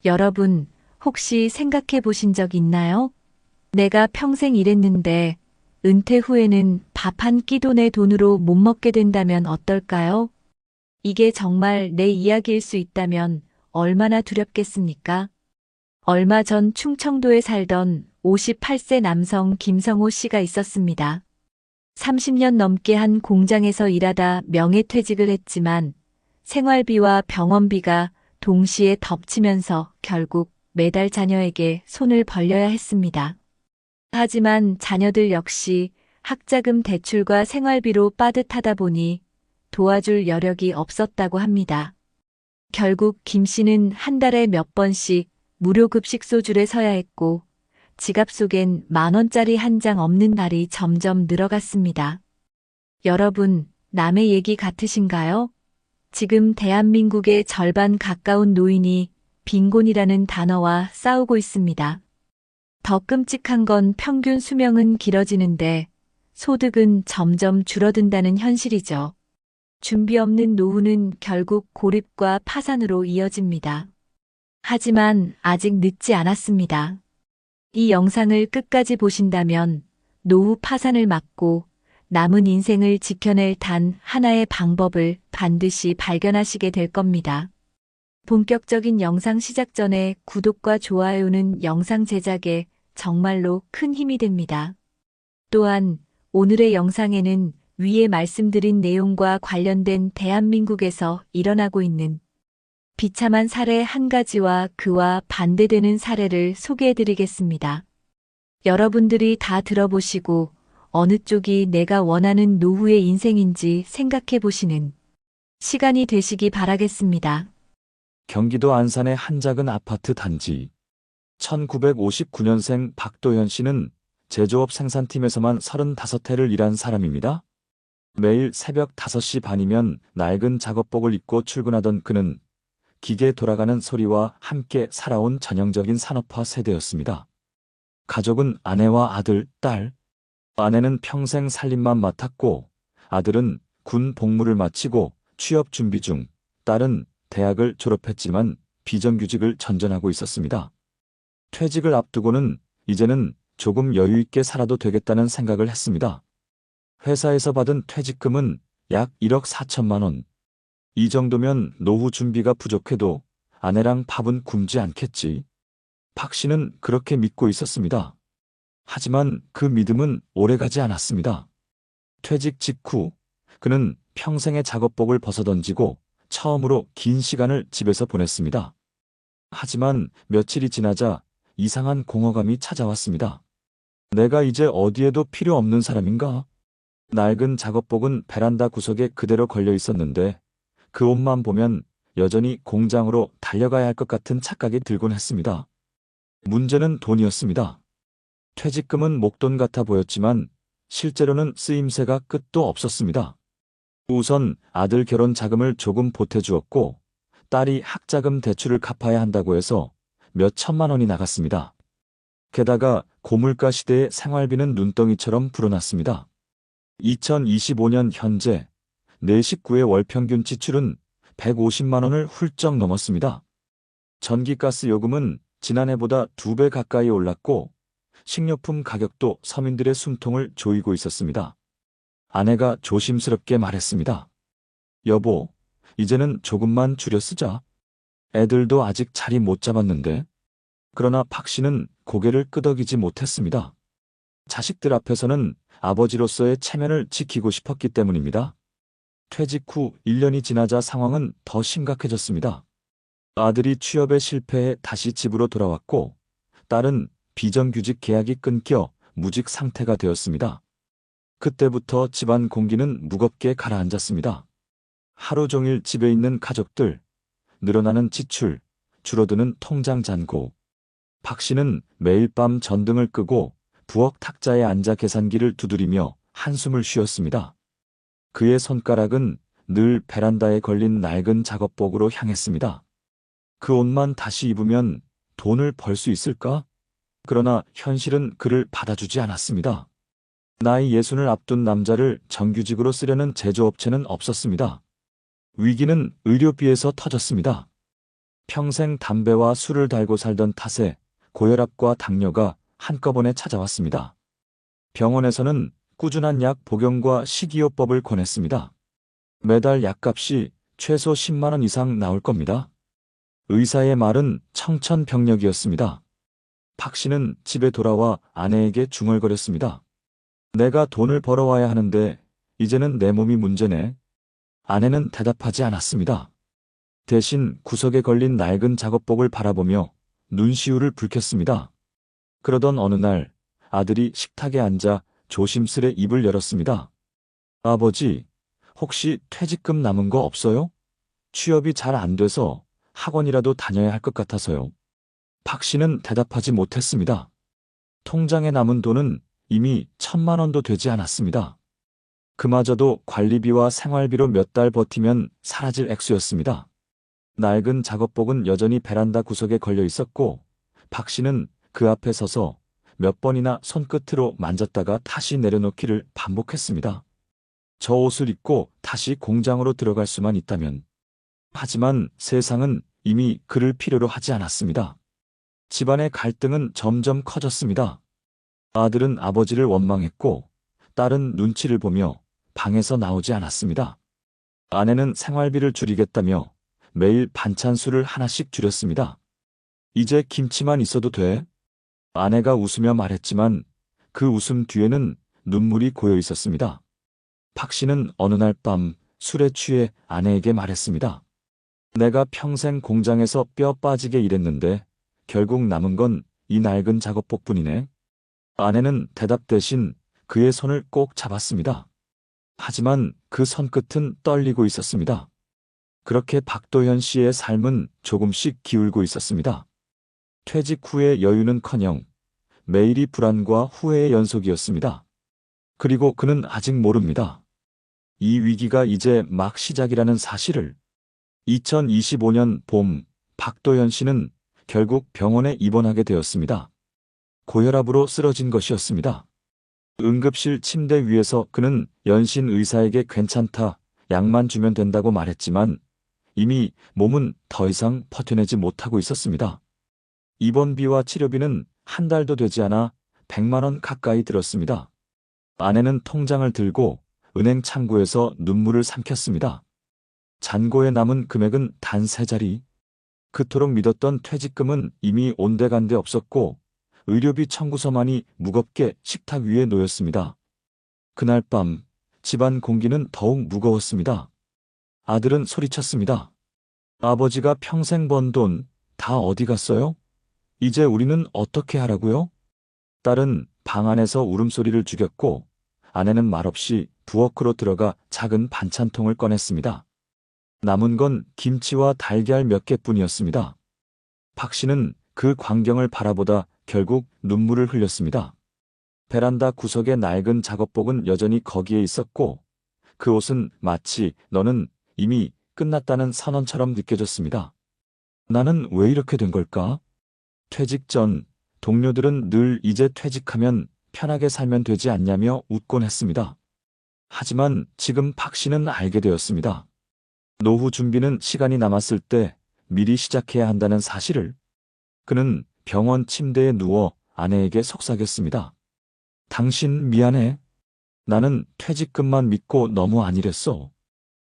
여러분, 혹시 생각해 보신 적 있나요? 내가 평생 일했는데 은퇴 후에는 밥 한 끼도 내 돈으로 못 먹게 된다면 어떨까요? 이게 정말 내 이야기일 수 있다면 얼마나 두렵겠습니까? 얼마 전 충청도에 살던 58세 남성 김성호 씨가 있었습니다. 30년 넘게 한 공장에서 일하다 명예퇴직을 했지만 생활비와 병원비가 동시에 덮치면서 결국 매달 자녀에게 손을 벌려야 했습니다. 하지만 자녀들 역시 학자금 대출과 생활비로 빠듯하다 보니 도와줄 여력이 없었다고 합니다. 결국 김 씨는 한 달에 몇 번씩 무료급식소줄에 서야 했고 지갑 속엔 10,000원짜리 한 장 없는 날이 점점 늘어갔습니다. 여러분, 남의 얘기 같으신가요? 지금 대한민국의 절반 가까운 노인이 빈곤이라는 단어와 싸우고 있습니다. 더 끔찍한 건 평균 수명은 길어지는데 소득은 점점 줄어든다는 현실이죠. 준비 없는 노후는 결국 고립과 파산으로 이어집니다. 하지만 아직 늦지 않았습니다. 이 영상을 끝까지 보신다면 노후 파산을 막고 남은 인생을 지켜낼 단 하나의 방법을 반드시 발견하시게 될 겁니다. 본격적인 영상 시작 전에 구독과 좋아요는 영상 제작에 정말로 큰 힘이 됩니다. 또한 오늘의 영상에는 위에 말씀드린 내용과 관련된 대한민국에서 일어나고 있는 비참한 사례 한 가지와 그와 반대되는 사례를 소개해드리겠습니다. 여러분들이 다 들어보시고 어느 쪽이 내가 원하는 노후의 인생인지 생각해 보시는 시간이 되시기 바라겠습니다. 경기도 안산의 한 작은 아파트 단지. 1959년생 박도현 씨는 제조업 생산팀에서만 35해를 일한 사람입니다. 매일 새벽 5시 반이면 낡은 작업복을 입고 출근하던 그는 기계 돌아가는 소리와 함께 살아온 전형적인 산업화 세대였습니다. 가족은 아내와 아들, 딸. 아내는 평생 살림만 맡았고 아들은 군 복무를 마치고 취업 준비 중, 딸은 대학을 졸업했지만 비정규직을 전전하고 있었습니다. 퇴직을 앞두고는 이제는 조금 여유 있게 살아도 되겠다는 생각을 했습니다. 회사에서 받은 퇴직금은 약 1억 4천만 원. 이 정도면 노후 준비가 부족해도 아내랑 밥은 굶지 않겠지. 박 씨는 그렇게 믿고 있었습니다. 하지만 그 믿음은 오래가지 않았습니다. 퇴직 직후 그는 평생의 작업복을 벗어던지고 처음으로 긴 시간을 집에서 보냈습니다. 하지만 며칠이 지나자 이상한 공허감이 찾아왔습니다. 내가 이제 어디에도 필요 없는 사람인가? 낡은 작업복은 베란다 구석에 그대로 걸려 있었는데 그 옷만 보면 여전히 공장으로 달려가야 할 것 같은 착각이 들곤 했습니다. 문제는 돈이었습니다. 퇴직금은 목돈 같아 보였지만 실제로는 쓰임새가 끝도 없었습니다. 우선 아들 결혼 자금을 조금 보태주었고 딸이 학자금 대출을 갚아야 한다고 해서 몇 천만 원이 나갔습니다. 게다가 고물가 시대의 생활비는 눈덩이처럼 불어났습니다. 2025년 현재 내 식구의 월 평균 지출은 150만 원을 훌쩍 넘었습니다. 전기가스 요금은 지난해보다 2배 가까이 올랐고 식료품 가격도 서민들의 숨통을 조이고 있었습니다. 아내가 조심스럽게 말했습니다. 여보, 이제는 조금만 줄여 쓰자. 애들도 아직 자리 못 잡았는데. 그러나 박 씨는 고개를 끄덕이지 못했습니다. 자식들 앞에서는 아버지로서의 체면을 지키고 싶었기 때문입니다. 퇴직 후 1년이 지나자 상황은 더 심각해졌습니다. 아들이 취업에 실패해 다시 집으로 돌아왔고 딸은 비정규직 계약이 끊겨 무직 상태가 되었습니다. 그때부터 집안 공기는 무겁게 가라앉았습니다. 하루 종일 집에 있는 가족들, 늘어나는 지출, 줄어드는 통장 잔고. 박 씨는 매일 밤 전등을 끄고 부엌 탁자에 앉아 계산기를 두드리며 한숨을 쉬었습니다. 그의 손가락은 늘 베란다에 걸린 낡은 작업복으로 향했습니다. 그 옷만 다시 입으면 돈을 벌 수 있을까? 그러나 현실은 그를 받아주지 않았습니다. 나이 60을 앞둔 남자를 정규직으로 쓰려는 제조업체는 없었습니다. 위기는 의료비에서 터졌습니다. 평생 담배와 술을 달고 살던 탓에 고혈압과 당뇨가 한꺼번에 찾아왔습니다. 병원에서는 꾸준한 약 복용과 식이요법을 권했습니다. 매달 약값이 최소 10만 원 이상 나올 겁니다. 의사의 말은 청천벽력이었습니다. 박 씨는 집에 돌아와 아내에게 중얼거렸습니다. 내가 돈을 벌어와야 하는데 이제는 내 몸이 문제네. 아내는 대답하지 않았습니다. 대신 구석에 걸린 낡은 작업복을 바라보며 눈시울을 붉혔습니다. 그러던 어느 날 아들이 식탁에 앉아 조심스레 입을 열었습니다. 아버지, 혹시 퇴직금 남은 거 없어요? 취업이 잘 안 돼서 학원이라도 다녀야 할 것 같아서요. 박 씨는 대답하지 못했습니다. 통장에 남은 돈은 이미 1,000만 원도 되지 않았습니다. 그마저도 관리비와 생활비로 몇 달 버티면 사라질 액수였습니다. 낡은 작업복은 여전히 베란다 구석에 걸려 있었고 박 씨는 그 앞에 서서 몇 번이나 손끝으로 만졌다가 다시 내려놓기를 반복했습니다. 저 옷을 입고 다시 공장으로 들어갈 수만 있다면. 하지만 세상은 이미 그를 필요로 하지 않았습니다. 집안의 갈등은 점점 커졌습니다. 아들은 아버지를 원망했고 딸은 눈치를 보며 방에서 나오지 않았습니다. 아내는 생활비를 줄이겠다며 매일 반찬수를 하나씩 줄였습니다. 이제 김치만 있어도 돼? 아내가 웃으며 말했지만 그 웃음 뒤에는 눈물이 고여 있었습니다. 박 씨는 어느 날 밤 술에 취해 아내에게 말했습니다. 내가 평생 공장에서 뼈 빠지게 일했는데 결국 남은 건 이 낡은 작업복뿐이네. 아내는 대답 대신 그의 손을 꼭 잡았습니다. 하지만 그 손끝은 떨리고 있었습니다. 그렇게 박도현 씨의 삶은 조금씩 기울고 있었습니다. 퇴직 후의 여유는커녕 매일이 불안과 후회의 연속이었습니다. 그리고 그는 아직 모릅니다. 이 위기가 이제 막 시작이라는 사실을. 2025년 봄, 박도현 씨는 결국 병원에 입원하게 되었습니다. 고혈압으로 쓰러진 것이었습니다. 응급실 침대 위에서 그는 연신 의사에게 괜찮다, 약만 주면 된다고 말했지만 이미 몸은 더 이상 버텨내지 못하고 있었습니다. 입원비와 치료비는 한 달도 되지 않아 100만 원 가까이 들었습니다. 아내는 통장을 들고 은행 창구에서 눈물을 삼켰습니다. 잔고에 남은 금액은 단 3자리. 그토록 믿었던 퇴직금은 이미 온데간데 없었고 의료비 청구서만이 무겁게 식탁 위에 놓였습니다. 그날 밤 집안 공기는 더욱 무거웠습니다. 아들은 소리쳤습니다. 아버지가 평생 번 돈 다 어디 갔어요? 이제 우리는 어떻게 하라고요? 딸은 방 안에서 울음소리를 죽였고 아내는 말없이 부엌으로 들어가 작은 반찬통을 꺼냈습니다. 남은 건 김치와 달걀 몇 개뿐이었습니다. 박 씨는 그 광경을 바라보다 결국 눈물을 흘렸습니다. 베란다 구석의 낡은 작업복은 여전히 거기에 있었고 그 옷은 마치 너는 이미 끝났다는 선언처럼 느껴졌습니다. 나는 왜 이렇게 된 걸까? 퇴직 전 동료들은 늘 이제 퇴직하면 편하게 살면 되지 않냐며 웃곤 했습니다. 하지만 지금 박 씨는 알게 되었습니다. 노후 준비는 시간이 남았을 때 미리 시작해야 한다는 사실을. 그는 병원 침대에 누워 아내에게 속삭였습니다. 당신 미안해. 나는 퇴직금만 믿고 너무 안 일했어.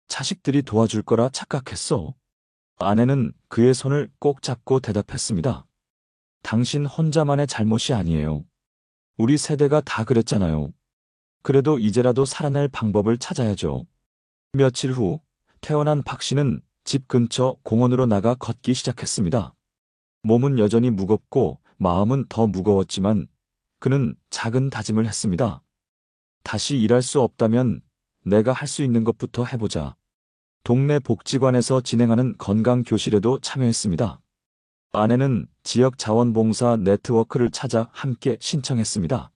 자식들이 도와줄 거라 착각했어. 아내는 그의 손을 꼭 잡고 대답했습니다. 당신 혼자만의 잘못이 아니에요. 우리 세대가 다 그랬잖아요. 그래도 이제라도 살아낼 방법을 찾아야죠. 며칠 후 퇴원한 박 씨는 집 근처 공원으로 나가 걷기 시작했습니다. 몸은 여전히 무겁고 마음은 더 무거웠지만 그는 작은 다짐을 했습니다. 다시 일할 수 없다면 내가 할 수 있는 것부터 해보자. 동네 복지관에서 진행하는 건강교실에도 참여했습니다. 아내는 지역 자원봉사 네트워크를 찾아 함께 신청했습니다.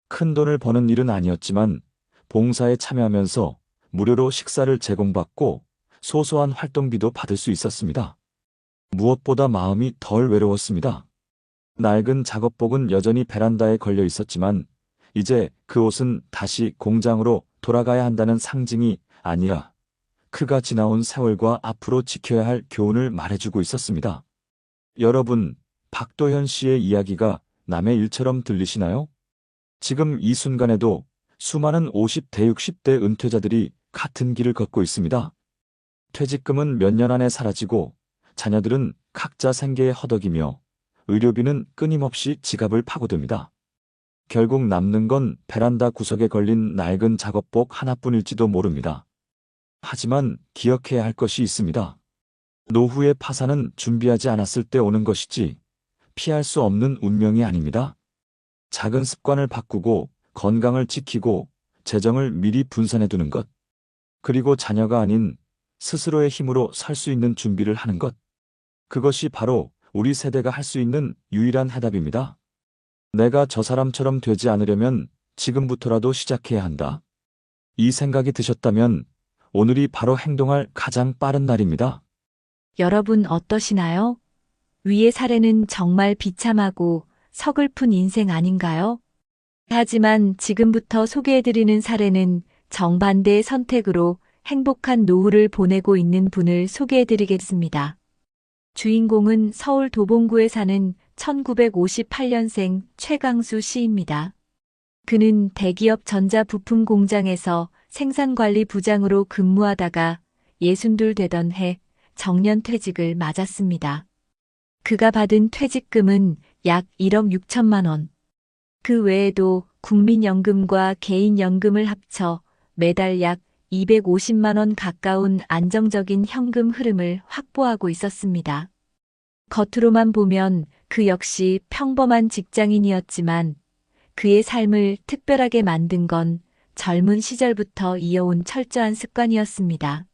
큰 돈을 버는 일은 아니었지만 봉사에 참여하면서 무료로 식사를 제공받고 소소한 활동비도 받을 수 있었습니다. 무엇보다 마음이 덜 외로웠습니다. 낡은 작업복은 여전히 베란다에 걸려 있었지만 이제 그 옷은 다시 공장으로 돌아가야 한다는 상징이 아니라 그가 지나온 세월과 앞으로 지켜야 할 교훈을 말해주고 있었습니다. 여러분, 박도현 씨의 이야기가 남의 일처럼 들리시나요? 지금 이 순간에도 수많은 50대, 60대 은퇴자들이 같은 길을 걷고 있습니다. 퇴직금은 몇 년 안에 사라지고 자녀들은 각자 생계에 허덕이며 의료비는 끊임없이 지갑을 파고듭니다. 결국 남는 건 베란다 구석에 걸린 낡은 작업복 하나뿐일지도 모릅니다. 하지만 기억해야 할 것이 있습니다. 노후의 파산은 준비하지 않았을 때 오는 것이지 피할 수 없는 운명이 아닙니다. 작은 습관을 바꾸고 건강을 지키고 재정을 미리 분산해 두는 것. 그리고 자녀가 아닌 스스로의 힘으로 살 수 있는 준비를 하는 것. 그것이 바로 우리 세대가 할 수 있는 유일한 해답입니다. 내가 저 사람처럼 되지 않으려면 지금부터라도 시작해야 한다. 이 생각이 드셨다면 오늘이 바로 행동할 가장 빠른 날입니다. 여러분 어떠시나요? 위의 사례는 정말 비참하고 서글픈 인생 아닌가요? 하지만 지금부터 소개해드리는 사례는 정반대의 선택으로 행복한 노후를 보내고 있는 분을 소개해드리겠습니다. 주인공은 서울 도봉구에 사는 1958년생 최강수 씨입니다. 그는 대기업 전자부품 공장에서 생산관리 부장으로 근무하다가 62 되던 해 정년퇴직을 맞았습니다. 그가 받은 퇴직금은 약 1억 6천만 원. 그 외에도 국민연금과 개인연금을 합쳐 매달 약 250만 원 가까운 안정적인 현금 흐름을 확보하고 있었습니다. 겉으로만 보면 그 역시 평범한 직장인이었지만 그의 삶을 특별하게 만든 건 젊은 시절부터 이어온 철저한 습관이었습니다.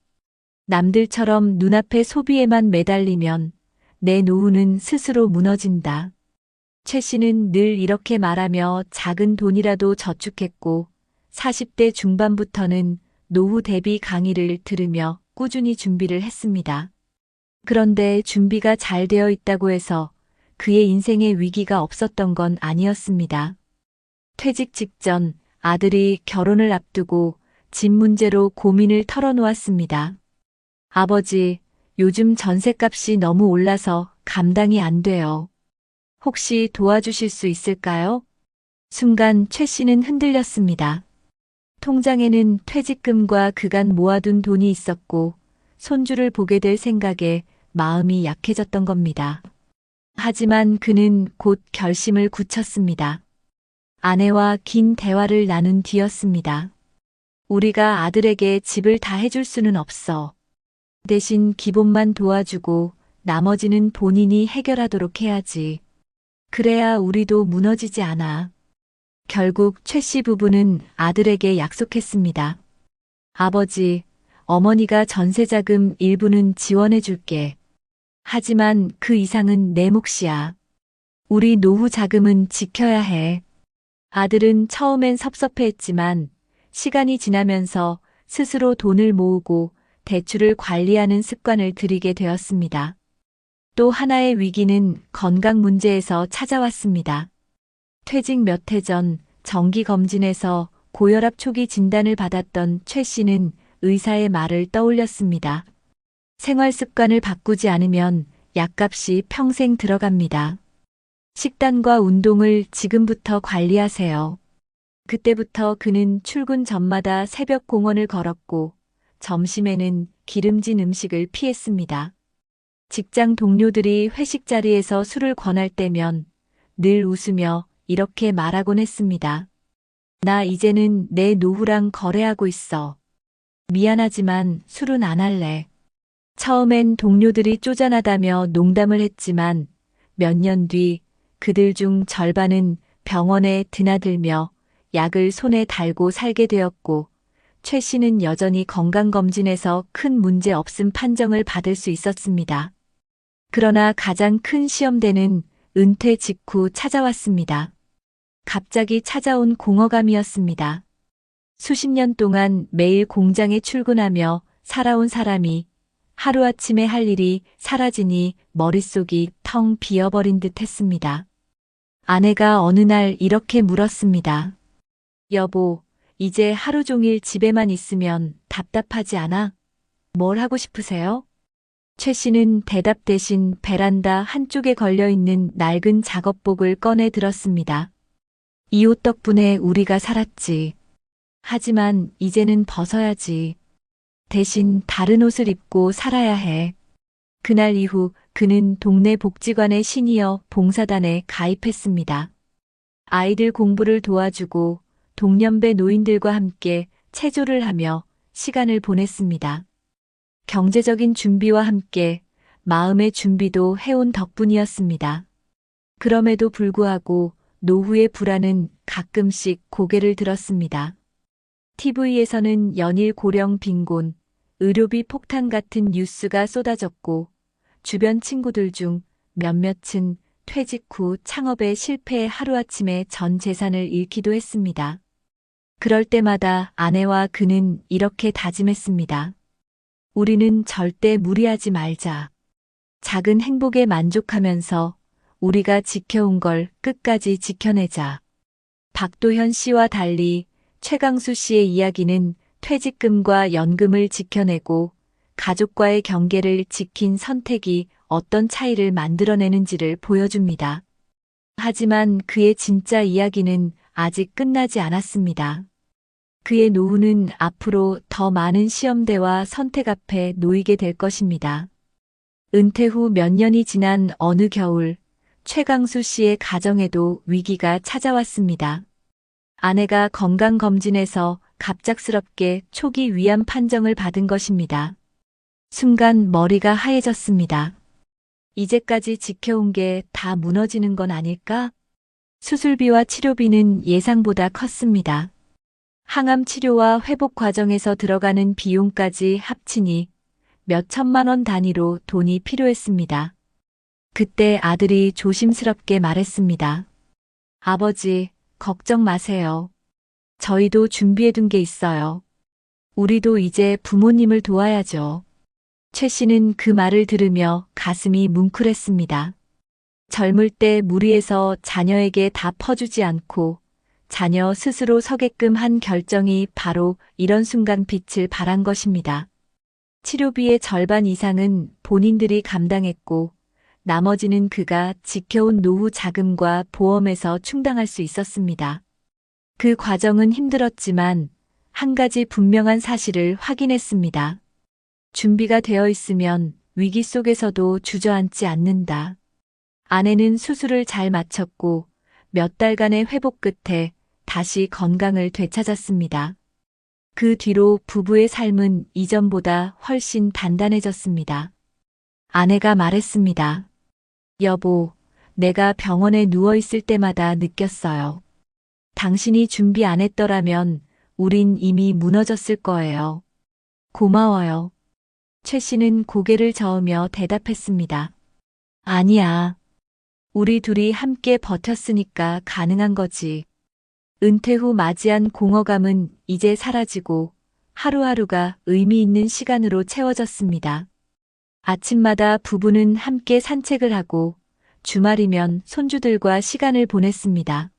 남들처럼 눈앞의 소비에만 매달리면 내 노후는 스스로 무너진다. 최 씨는 늘 이렇게 말하며 작은 돈이라도 저축했고 40대 중반부터는 노후 대비 강의를 들으며 꾸준히 준비를 했습니다. 그런데 준비가 잘 되어 있다고 해서 그의 인생에 위기가 없었던 건 아니었습니다. 퇴직 직전 아들이 결혼을 앞두고 집 문제로 고민을 털어놓았습니다. 아버지, 요즘 전셋값이 너무 올라서 감당이 안 돼요. 혹시 도와주실 수 있을까요? 순간 최 씨는 흔들렸습니다. 통장에는 퇴직금과 그간 모아둔 돈이 있었고 손주를 보게 될 생각에 마음이 약해졌던 겁니다. 하지만 그는 곧 결심을 굳혔습니다. 아내와 긴 대화를 나눈 뒤였습니다. 우리가 아들에게 집을 다 해줄 수는 없어. 대신 기본만 도와주고 나머지는 본인이 해결하도록 해야지. 그래야 우리도 무너지지 않아. 결국 최 씨 부부는 아들에게 약속했습니다. 아버지, 어머니가 전세자금 일부는 지원해 줄게. 하지만 그 이상은 내 몫이야. 우리 노후 자금은 지켜야 해. 아들은 처음엔 섭섭해했지만 시간이 지나면서 스스로 돈을 모으고 대출을 관리하는 습관을 들이게 되었습니다. 또 하나의 위기는 건강 문제에서 찾아왔습니다. 퇴직 몇 해 전 정기검진에서 고혈압 초기 진단을 받았던 최 씨는 의사의 말을 떠올렸습니다. 생활 습관을 바꾸지 않으면 약값이 평생 들어갑니다. 식단과 운동을 지금부터 관리하세요. 그때부터 그는 출근 전마다 새벽 공원을 걸었고 점심에는 기름진 음식을 피했습니다. 직장 동료들이 회식 자리에서 술을 권할 때면 늘 웃으며 이렇게 말하곤 했습니다. 나 이제는 내 노후랑 거래하고 있어. 미안하지만 술은 안 할래. 처음엔 동료들이 쪼잔하다며 농담을 했지만 몇 년 뒤 그들 중 절반은 병원에 드나들며 약을 손에 달고 살게 되었고 최 씨는 여전히 건강검진에서 큰 문제 없음 판정을 받을 수 있었습니다. 그러나 가장 큰 시험대는 은퇴 직후 찾아왔습니다. 갑자기 찾아온 공허감이었습니다. 수십 년 동안 매일 공장에 출근하며 살아온 사람이 하루아침에 할 일이 사라지니 머릿속이 텅 비어버린 듯 했습니다. 아내가 어느 날 이렇게 물었습니다. 여보, 이제 하루 종일 집에만 있으면 답답하지 않아? 뭘 하고 싶으세요? 최 씨는 대답 대신 베란다 한쪽에 걸려있는 낡은 작업복을 꺼내 들었습니다. 이 옷 덕분에 우리가 살았지. 하지만 이제는 벗어야지. 대신 다른 옷을 입고 살아야 해. 그날 이후 그는 동네 복지관의 시니어 봉사단에 가입했습니다. 아이들 공부를 도와주고 동년배 노인들과 함께 체조를 하며 시간을 보냈습니다. 경제적인 준비와 함께 마음의 준비도 해온 덕분이었습니다. 그럼에도 불구하고 노후의 불안은 가끔씩 고개를 들었습니다. TV에서는 연일 고령 빈곤, 의료비 폭탄 같은 뉴스가 쏟아졌고 주변 친구들 중 몇몇은 퇴직 후 창업에 실패해 하루아침에 전 재산을 잃기도 했습니다. 그럴 때마다 아내와 그는 이렇게 다짐했습니다. 우리는 절대 무리하지 말자. 작은 행복에 만족하면서 우리가 지켜온 걸 끝까지 지켜내자. 박도현 씨와 달리 최강수 씨의 이야기는 퇴직금과 연금을 지켜내고 가족과의 경계를 지킨 선택이 어떤 차이를 만들어내는지를 보여줍니다. 하지만 그의 진짜 이야기는 아직 끝나지 않았습니다. 그의 노후는 앞으로 더 많은 시험대와 선택 앞에 놓이게 될 것입니다. 은퇴 후 몇 년이 지난 어느 겨울, 최강수 씨의 가정에도 위기가 찾아왔습니다. 아내가 건강검진에서 갑작스럽게 초기 위암 판정을 받은 것입니다. 순간 머리가 하얘졌습니다. 이제까지 지켜온 게 다 무너지는 건 아닐까? 수술비와 치료비는 예상보다 컸습니다. 항암 치료와 회복 과정에서 들어가는 비용까지 합치니 몇 천만 원 단위로 돈이 필요했습니다. 그때 아들이 조심스럽게 말했습니다. 아버지, 걱정 마세요. 저희도 준비해둔 게 있어요. 우리도 이제 부모님을 도와야죠. 최 씨는 그 말을 들으며 가슴이 뭉클했습니다. 젊을 때 무리해서 자녀에게 다 퍼주지 않고 자녀 스스로 서게끔 한 결정이 바로 이런 순간 빛을 발한 것입니다. 치료비의 절반 이상은 본인들이 감당했고 나머지는 그가 지켜온 노후 자금과 보험에서 충당할 수 있었습니다. 그 과정은 힘들었지만 한 가지 분명한 사실을 확인했습니다. 준비가 되어 있으면 위기 속에서도 주저앉지 않는다. 아내는 수술을 잘 마쳤고 몇 달간의 회복 끝에 다시 건강을 되찾았습니다. 그 뒤로 부부의 삶은 이전보다 훨씬 단단해졌습니다. 아내가 말했습니다. 여보, 내가 병원에 누워있을 때마다 느꼈어요. 당신이 준비 안 했더라면 우린 이미 무너졌을 거예요. 고마워요. 최 씨는 고개를 저으며 대답했습니다. 아니야. 우리 둘이 함께 버텼으니까 가능한 거지. 은퇴 후 맞이한 공허감은 이제 사라지고 하루하루가 의미 있는 시간으로 채워졌습니다. 아침마다 부부는 함께 산책을 하고 주말이면 손주들과 시간을 보냈습니다.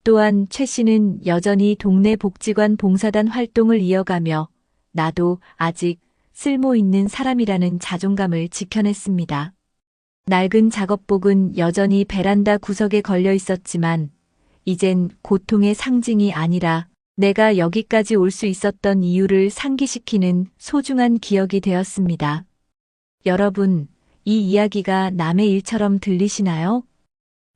또한 최 씨는 여전히 동네 복지관 봉사단 활동을 이어가며 나도 아직 쓸모 있는 사람이라는 자존감을 지켜냈습니다. 낡은 작업복은 여전히 베란다 구석에 걸려 있었지만 이젠 고통의 상징이 아니라 내가 여기까지 올 수 있었던 이유를 상기시키는 소중한 기억이 되었습니다. 여러분, 이 이야기가 남의 일처럼 들리시나요?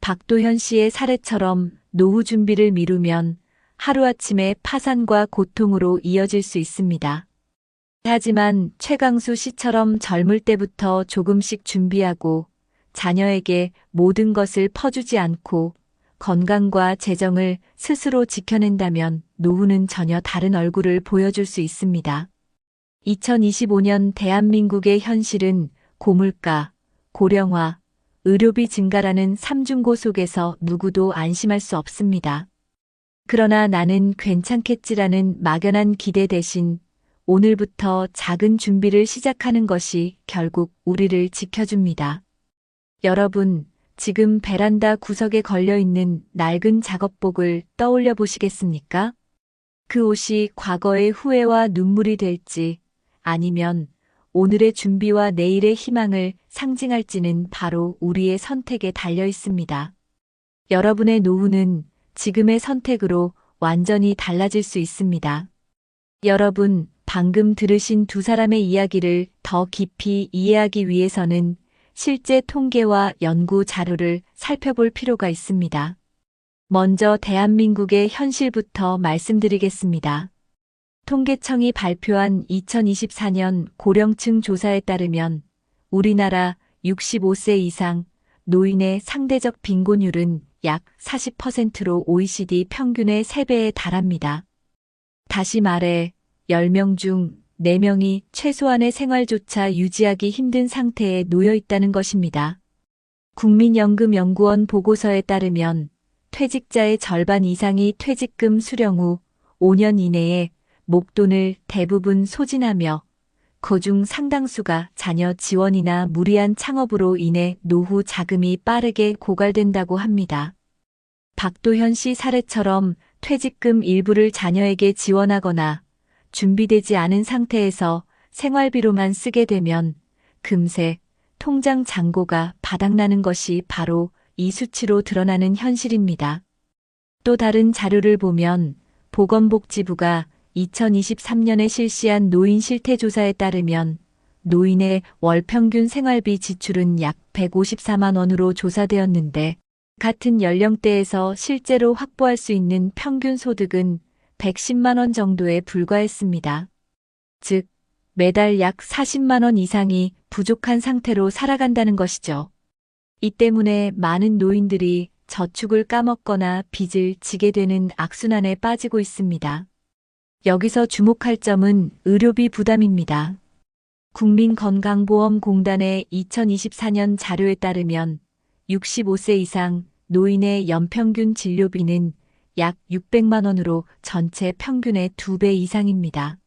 박도현 씨의 사례처럼 노후 준비를 미루면 하루아침에 파산과 고통으로 이어질 수 있습니다. 하지만 최강수 씨처럼 젊을 때부터 조금씩 준비하고 자녀에게 모든 것을 퍼주지 않고 건강과 재정을 스스로 지켜낸다면 노후는 전혀 다른 얼굴을 보여줄 수 있습니다. 2025년 대한민국의 현실은 고물가, 고령화, 의료비 증가라는 삼중고 속에서 누구도 안심할 수 없습니다. 그러나 나는 괜찮겠지라는 막연한 기대 대신 오늘부터 작은 준비를 시작하는 것이 결국 우리를 지켜줍니다. 여러분, 지금 베란다 구석에 걸려있는 낡은 작업복을 떠올려 보시겠습니까? 그 옷이 과거의 후회와 눈물이 될지 아니면 오늘의 준비와 내일의 희망을 상징할지는 바로 우리의 선택에 달려 있습니다. 여러분의 노후는 지금의 선택으로 완전히 달라질 수 있습니다. 여러분, 방금 들으신 두 사람의 이야기를 더 깊이 이해하기 위해서는 실제 통계와 연구 자료를 살펴볼 필요가 있습니다. 먼저 대한민국의 현실부터 말씀드리겠습니다. 통계청이 발표한 2024년 고령층 조사에 따르면 우리나라 65세 이상 노인의 상대적 빈곤율은 약 40%로 OECD 평균의 3배에 달합니다. 다시 말해 10명 중 4명이 최소한의 생활조차 유지하기 힘든 상태에 놓여 있다는 것입니다. 국민연금연구원 보고서에 따르면 퇴직자의 절반 이상이 퇴직금 수령 후 5년 이내에 목돈을 대부분 소진하며 그중 상당수가 자녀 지원이나 무리한 창업으로 인해 노후 자금이 빠르게 고갈된다고 합니다. 박도현 씨 사례처럼 퇴직금 일부를 자녀에게 지원하거나 준비되지 않은 상태에서 생활비로만 쓰게 되면 금세 통장 잔고가 바닥나는 것이 바로 이 수치로 드러나는 현실입니다. 또 다른 자료를 보면 보건복지부가 2023년에 실시한 노인 실태조사에 따르면 노인의 월 평균 생활비 지출은 약 154만 원으로 조사되었는데 같은 연령대에서 실제로 확보할 수 있는 평균 소득은 110만 원 정도에 불과했습니다. 즉, 매달 약 40만 원 이상이 부족한 상태로 살아간다는 것이죠. 이 때문에 많은 노인들이 저축을 까먹거나 빚을 지게 되는 악순환에 빠지고 있습니다. 여기서 주목할 점은 의료비 부담입니다. 국민건강보험공단의 2024년 자료에 따르면 65세 이상 노인의 연평균 진료비는 약 600만 원으로 전체 평균의 2배 이상입니다.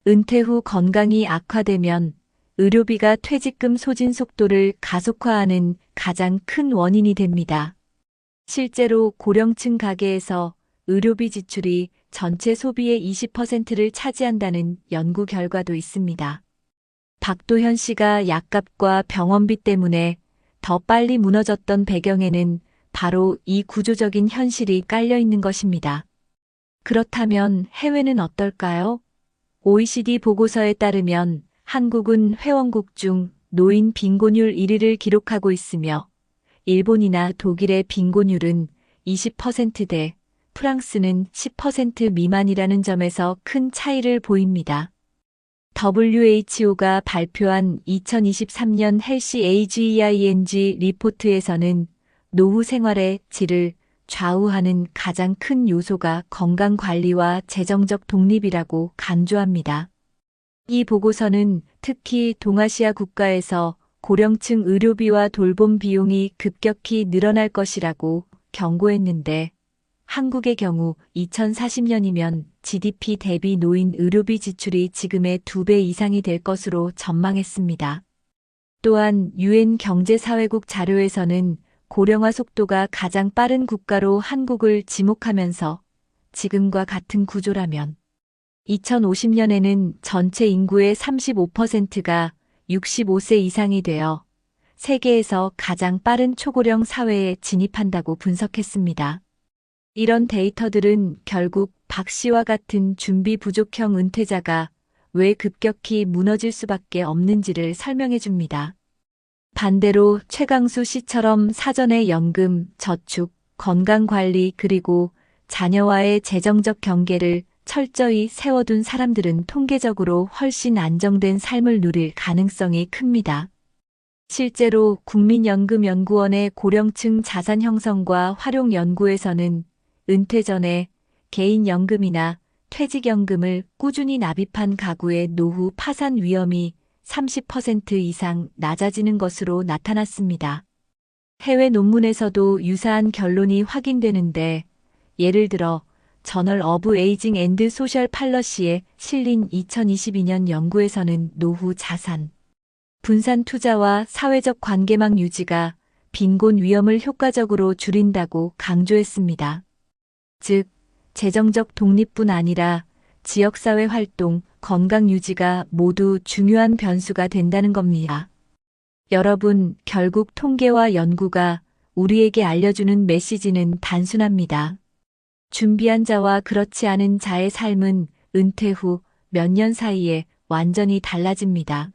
은퇴 후 건강이 악화되면 의료비가 퇴직금 소진 속도를 가속화하는 가장 큰 원인이 됩니다. 실제로 고령층 가계에서 의료비 지출이 전체 소비의 20%를 차지한다는 연구 결과도 있습니다. 박도현 씨가 약값과 병원비 때문에 더 빨리 무너졌던 배경에는 바로 이 구조적인 현실이 깔려 있는 것입니다. 그렇다면 해외는 어떨까요? OECD 보고서에 따르면 한국은 회원국 중 노인 빈곤율 1위를 기록하고 있으며 일본이나 독일의 빈곤율은 20%대, 프랑스는 10% 미만이라는 점에서 큰 차이를 보입니다. WHO가 발표한 2023년 헬시 AGEING 리포트에서는 노후 생활의 질을 좌우하는 가장 큰 요소가 건강관리와 재정적 독립이라고 강조합니다. 이 보고서는 특히 동아시아 국가에서 고령층 의료비와 돌봄 비용이 급격히 늘어날 것이라고 경고했는데 한국의 경우 2040년이면 GDP 대비 노인 의료비 지출이 지금의 2배 이상이 될 것으로 전망했습니다. 또한 유엔 경제사회국 자료에서는 고령화 속도가 가장 빠른 국가로 한국을 지목하면서 지금과 같은 구조라면 2050년에는 전체 인구의 35%가 65세 이상이 되어 세계에서 가장 빠른 초고령 사회에 진입한다고 분석했습니다. 이런 데이터들은 결국 박 씨와 같은 준비 부족형 은퇴자가 왜 급격히 무너질 수밖에 없는지를 설명해 줍니다. 반대로 최강수 씨처럼 사전에 연금, 저축, 건강관리 그리고 자녀와의 재정적 경계를 철저히 세워둔 사람들은 통계적으로 훨씬 안정된 삶을 누릴 가능성이 큽니다. 실제로 국민연금연구원의 고령층 자산 형성과 활용 연구에서는 은퇴 전에 개인연금이나 퇴직연금을 꾸준히 납입한 가구의 노후 파산 위험이 30% 이상 낮아지는 것으로 나타났습니다. 해외 논문에서도 유사한 결론이 확인되는데 예를 들어 저널 오브 에이징 앤드 소셜 팔러시에 실린 2022년 연구에서는 노후 자산, 분산 투자와 사회적 관계망 유지가 빈곤 위험을 효과적으로 줄인다고 강조했습니다. 즉, 재정적 독립뿐 아니라 지역사회 활동, 건강 유지가 모두 중요한 변수가 된다는 겁니다. 여러분, 결국 통계와 연구가 우리에게 알려주는 메시지는 단순합니다. 준비한 자와 그렇지 않은 자의 삶은 은퇴 후 몇 년 사이에 완전히 달라집니다.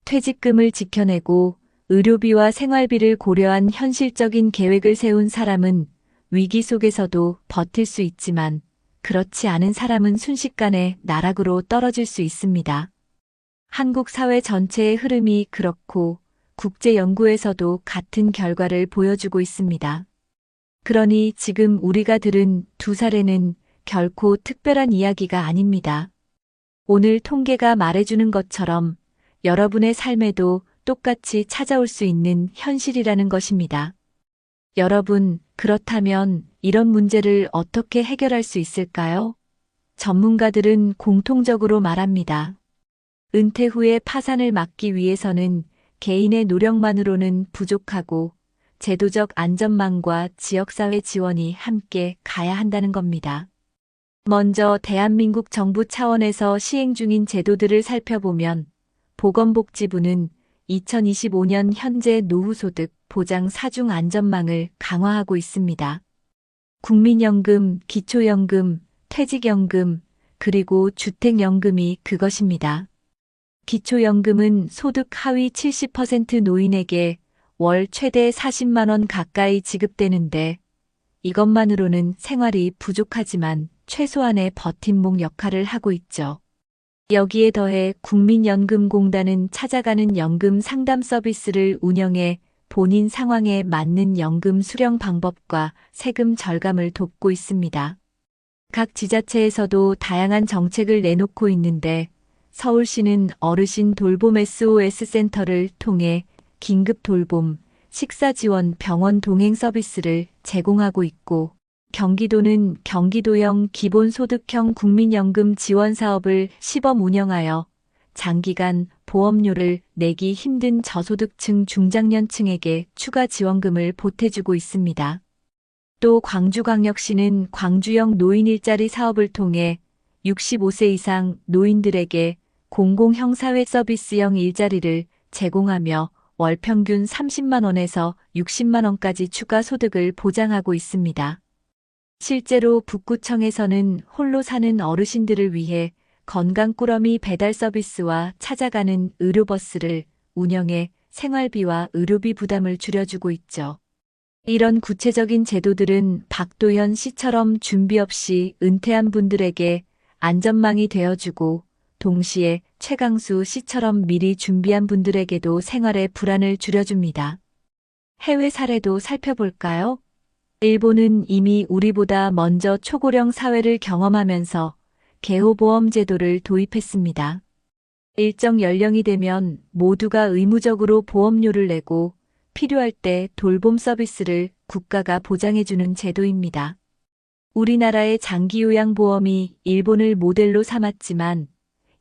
퇴직금을 지켜내고 의료비와 생활비를 고려한 현실적인 계획을 세운 사람은 위기 속에서도 버틸 수 있지만 그렇지 않은 사람은 순식간에 나락으로 떨어질 수 있습니다. 한국 사회 전체의 흐름이 그렇고 국제 연구에서도 같은 결과를 보여주고 있습니다. 그러니 지금 우리가 들은 두 사례는 결코 특별한 이야기가 아닙니다. 오늘 통계가 말해주는 것처럼 여러분의 삶에도 똑같이 찾아올 수 있는 현실이라는 것입니다. 여러분, 그렇다면 이런 문제를 어떻게 해결할 수 있을까요? 전문가들은 공통적으로 말합니다. 은퇴 후에 파산을 막기 위해서는 개인의 노력만으로는 부족하고 제도적 안전망과 지역사회 지원이 함께 가야 한다는 겁니다. 먼저 대한민국 정부 차원에서 시행 중인 제도들을 살펴보면 보건복지부는 2025년 현재 노후소득 보장 사중 안전망을 강화하고 있습니다. 국민연금, 기초연금, 퇴직연금, 그리고 주택연금이 그것입니다. 기초연금은 소득 하위 70% 노인에게 월 최대 40만 원 가까이 지급되는데 이것만으로는 생활이 부족하지만 최소한의 버팀목 역할을 하고 있죠. 여기에 더해 국민연금공단은 찾아가는 연금 상담 서비스를 운영해 본인 상황에 맞는 연금 수령 방법과 세금 절감을 돕고 있습니다. 각 지자체에서도 다양한 정책을 내놓고 있는데 서울시는 어르신 돌봄 SOS 센터를 통해 긴급 돌봄, 식사 지원 병원 동행 서비스를 제공하고 있고 경기도는 경기도형 기본소득형 국민연금 지원 사업을 시범 운영하여 장기간 보험료를 내기 힘든 저소득층 중장년층에게 추가 지원금을 보태주고 있습니다. 또 광주광역시는 광주형 노인 일자리 사업을 통해 65세 이상 노인들에게 공공형 사회 서비스형 일자리를 제공하며 월 평균 30만 원에서 60만 원까지 추가 소득을 보장하고 있습니다. 실제로 북구청에서는 홀로 사는 어르신들을 위해 건강꾸러미 배달 서비스와 찾아가는 의료버스를 운영해 생활비와 의료비 부담을 줄여주고 있죠. 이런 구체적인 제도들은 박도현 씨처럼 준비 없이 은퇴한 분들에게 안전망이 되어주고 동시에 최강수 씨처럼 미리 준비한 분들에게도 생활의 불안을 줄여줍니다. 해외 사례도 살펴볼까요? 일본은 이미 우리보다 먼저 초고령 사회를 경험하면서 개호보험 제도를 도입했습니다. 일정 연령이 되면 모두가 의무적으로 보험료를 내고 필요할 때 돌봄 서비스를 국가가 보장해주는 제도입니다. 우리나라의 장기요양보험이 일본을 모델로 삼았지만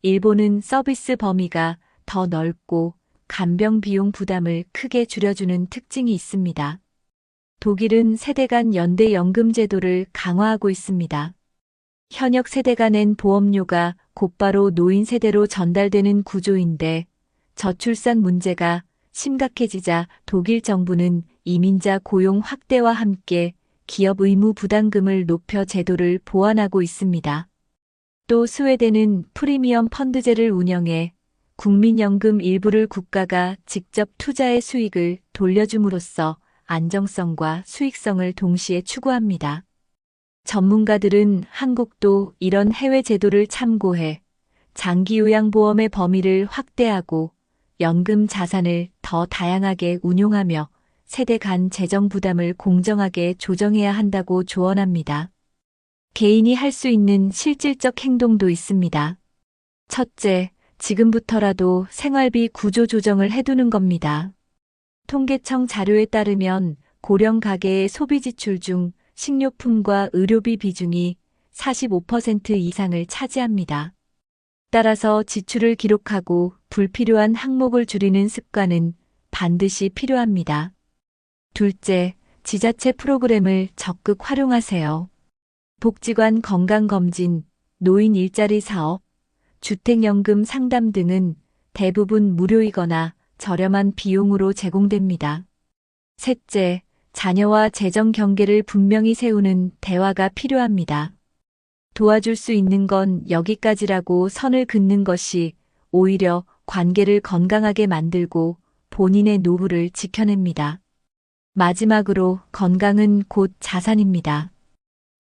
일본은 서비스 범위가 더 넓고 간병 비용 부담을 크게 줄여주는 특징이 있습니다. 독일은 세대 간 연대 연금 제도를 강화하고 있습니다. 현역 세대가 낸 보험료가 곧바로 노인 세대로 전달되는 구조인데 저출산 문제가 심각해지자 독일 정부는 이민자 고용 확대와 함께 기업 의무 부담금을 높여 제도를 보완하고 있습니다. 또 스웨덴은 프리미엄 펀드제를 운영해 국민연금 일부를 국가가 직접 투자의 수익을 돌려줌으로써 안정성과 수익성을 동시에 추구합니다. 전문가들은 한국도 이런 해외 제도를 참고해 장기요양보험의 범위를 확대하고 연금 자산을 더 다양하게 운용하며 세대 간 재정 부담을 공정하게 조정해야 한다고 조언합니다. 개인이 할 수 있는 실질적 행동도 있습니다. 첫째, 지금부터라도 생활비 구조 조정을 해두는 겁니다. 통계청 자료에 따르면 고령 가계의 소비 지출 중 식료품과 의료비 비중이 45% 이상을 차지합니다. 따라서 지출을 기록하고 불필요한 항목을 줄이는 습관은 반드시 필요합니다. 둘째, 지자체 프로그램을 적극 활용하세요. 복지관 건강검진, 노인 일자리 사업, 주택연금 상담 등은 대부분 무료이거나 저렴한 비용으로 제공됩니다. 셋째, 자녀와 재정 경계를 분명히 세우는 대화가 필요합니다. 도와줄 수 있는 건 여기까지라고 선을 긋는 것이 오히려 관계를 건강하게 만들고 본인의 노후를 지켜냅니다. 마지막으로 건강은 곧 자산입니다.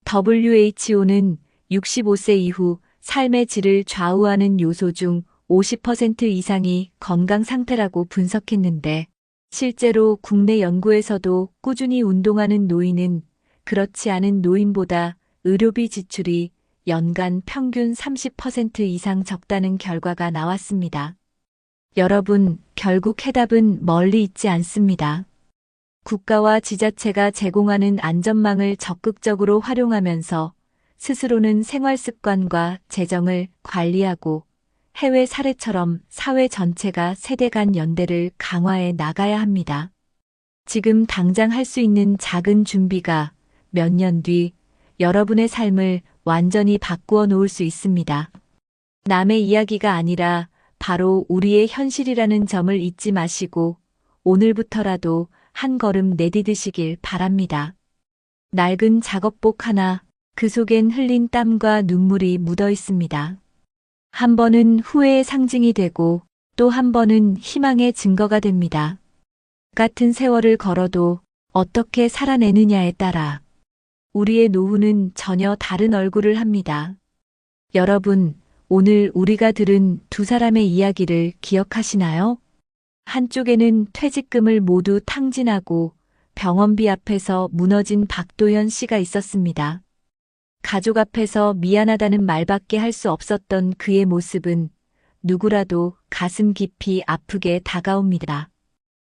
WHO는 65세 이후 삶의 질을 좌우하는 요소 중 50% 이상이 건강 상태라고 분석했는데, 실제로 국내 연구에서도 꾸준히 운동하는 노인은 그렇지 않은 노인보다 의료비 지출이 연간 평균 30% 이상 적다는 결과가 나왔습니다. 여러분, 결국 해답은 멀리 있지 않습니다. 국가와 지자체가 제공하는 안전망을 적극적으로 활용하면서 스스로는 생활 습관과 재정을 관리하고 해외 사례처럼 사회 전체가 세대 간 연대를 강화해 나가야 합니다. 지금 당장 할 수 있는 작은 준비가 몇 년 뒤 여러분의 삶을 완전히 바꾸어 놓을 수 있습니다. 남의 이야기가 아니라 바로 우리의 현실이라는 점을 잊지 마시고 오늘부터라도 한 걸음 내디디시길 바랍니다. 낡은 작업복 하나, 그 속엔 흘린 땀과 눈물이 묻어 있습니다. 한 번은 후회의 상징이 되고 또 한 번은 희망의 증거가 됩니다. 같은 세월을 걸어도 어떻게 살아내느냐에 따라 우리의 노후는 전혀 다른 얼굴을 합니다. 여러분, 오늘 우리가 들은 두 사람의 이야기를 기억하시나요? 한쪽에는 퇴직금을 모두 탕진하고 병원비 앞에서 무너진 박도현 씨가 있었습니다. 가족 앞에서 미안하다는 말밖에 할 수 없었던 그의 모습은 누구라도 가슴 깊이 아프게 다가옵니다.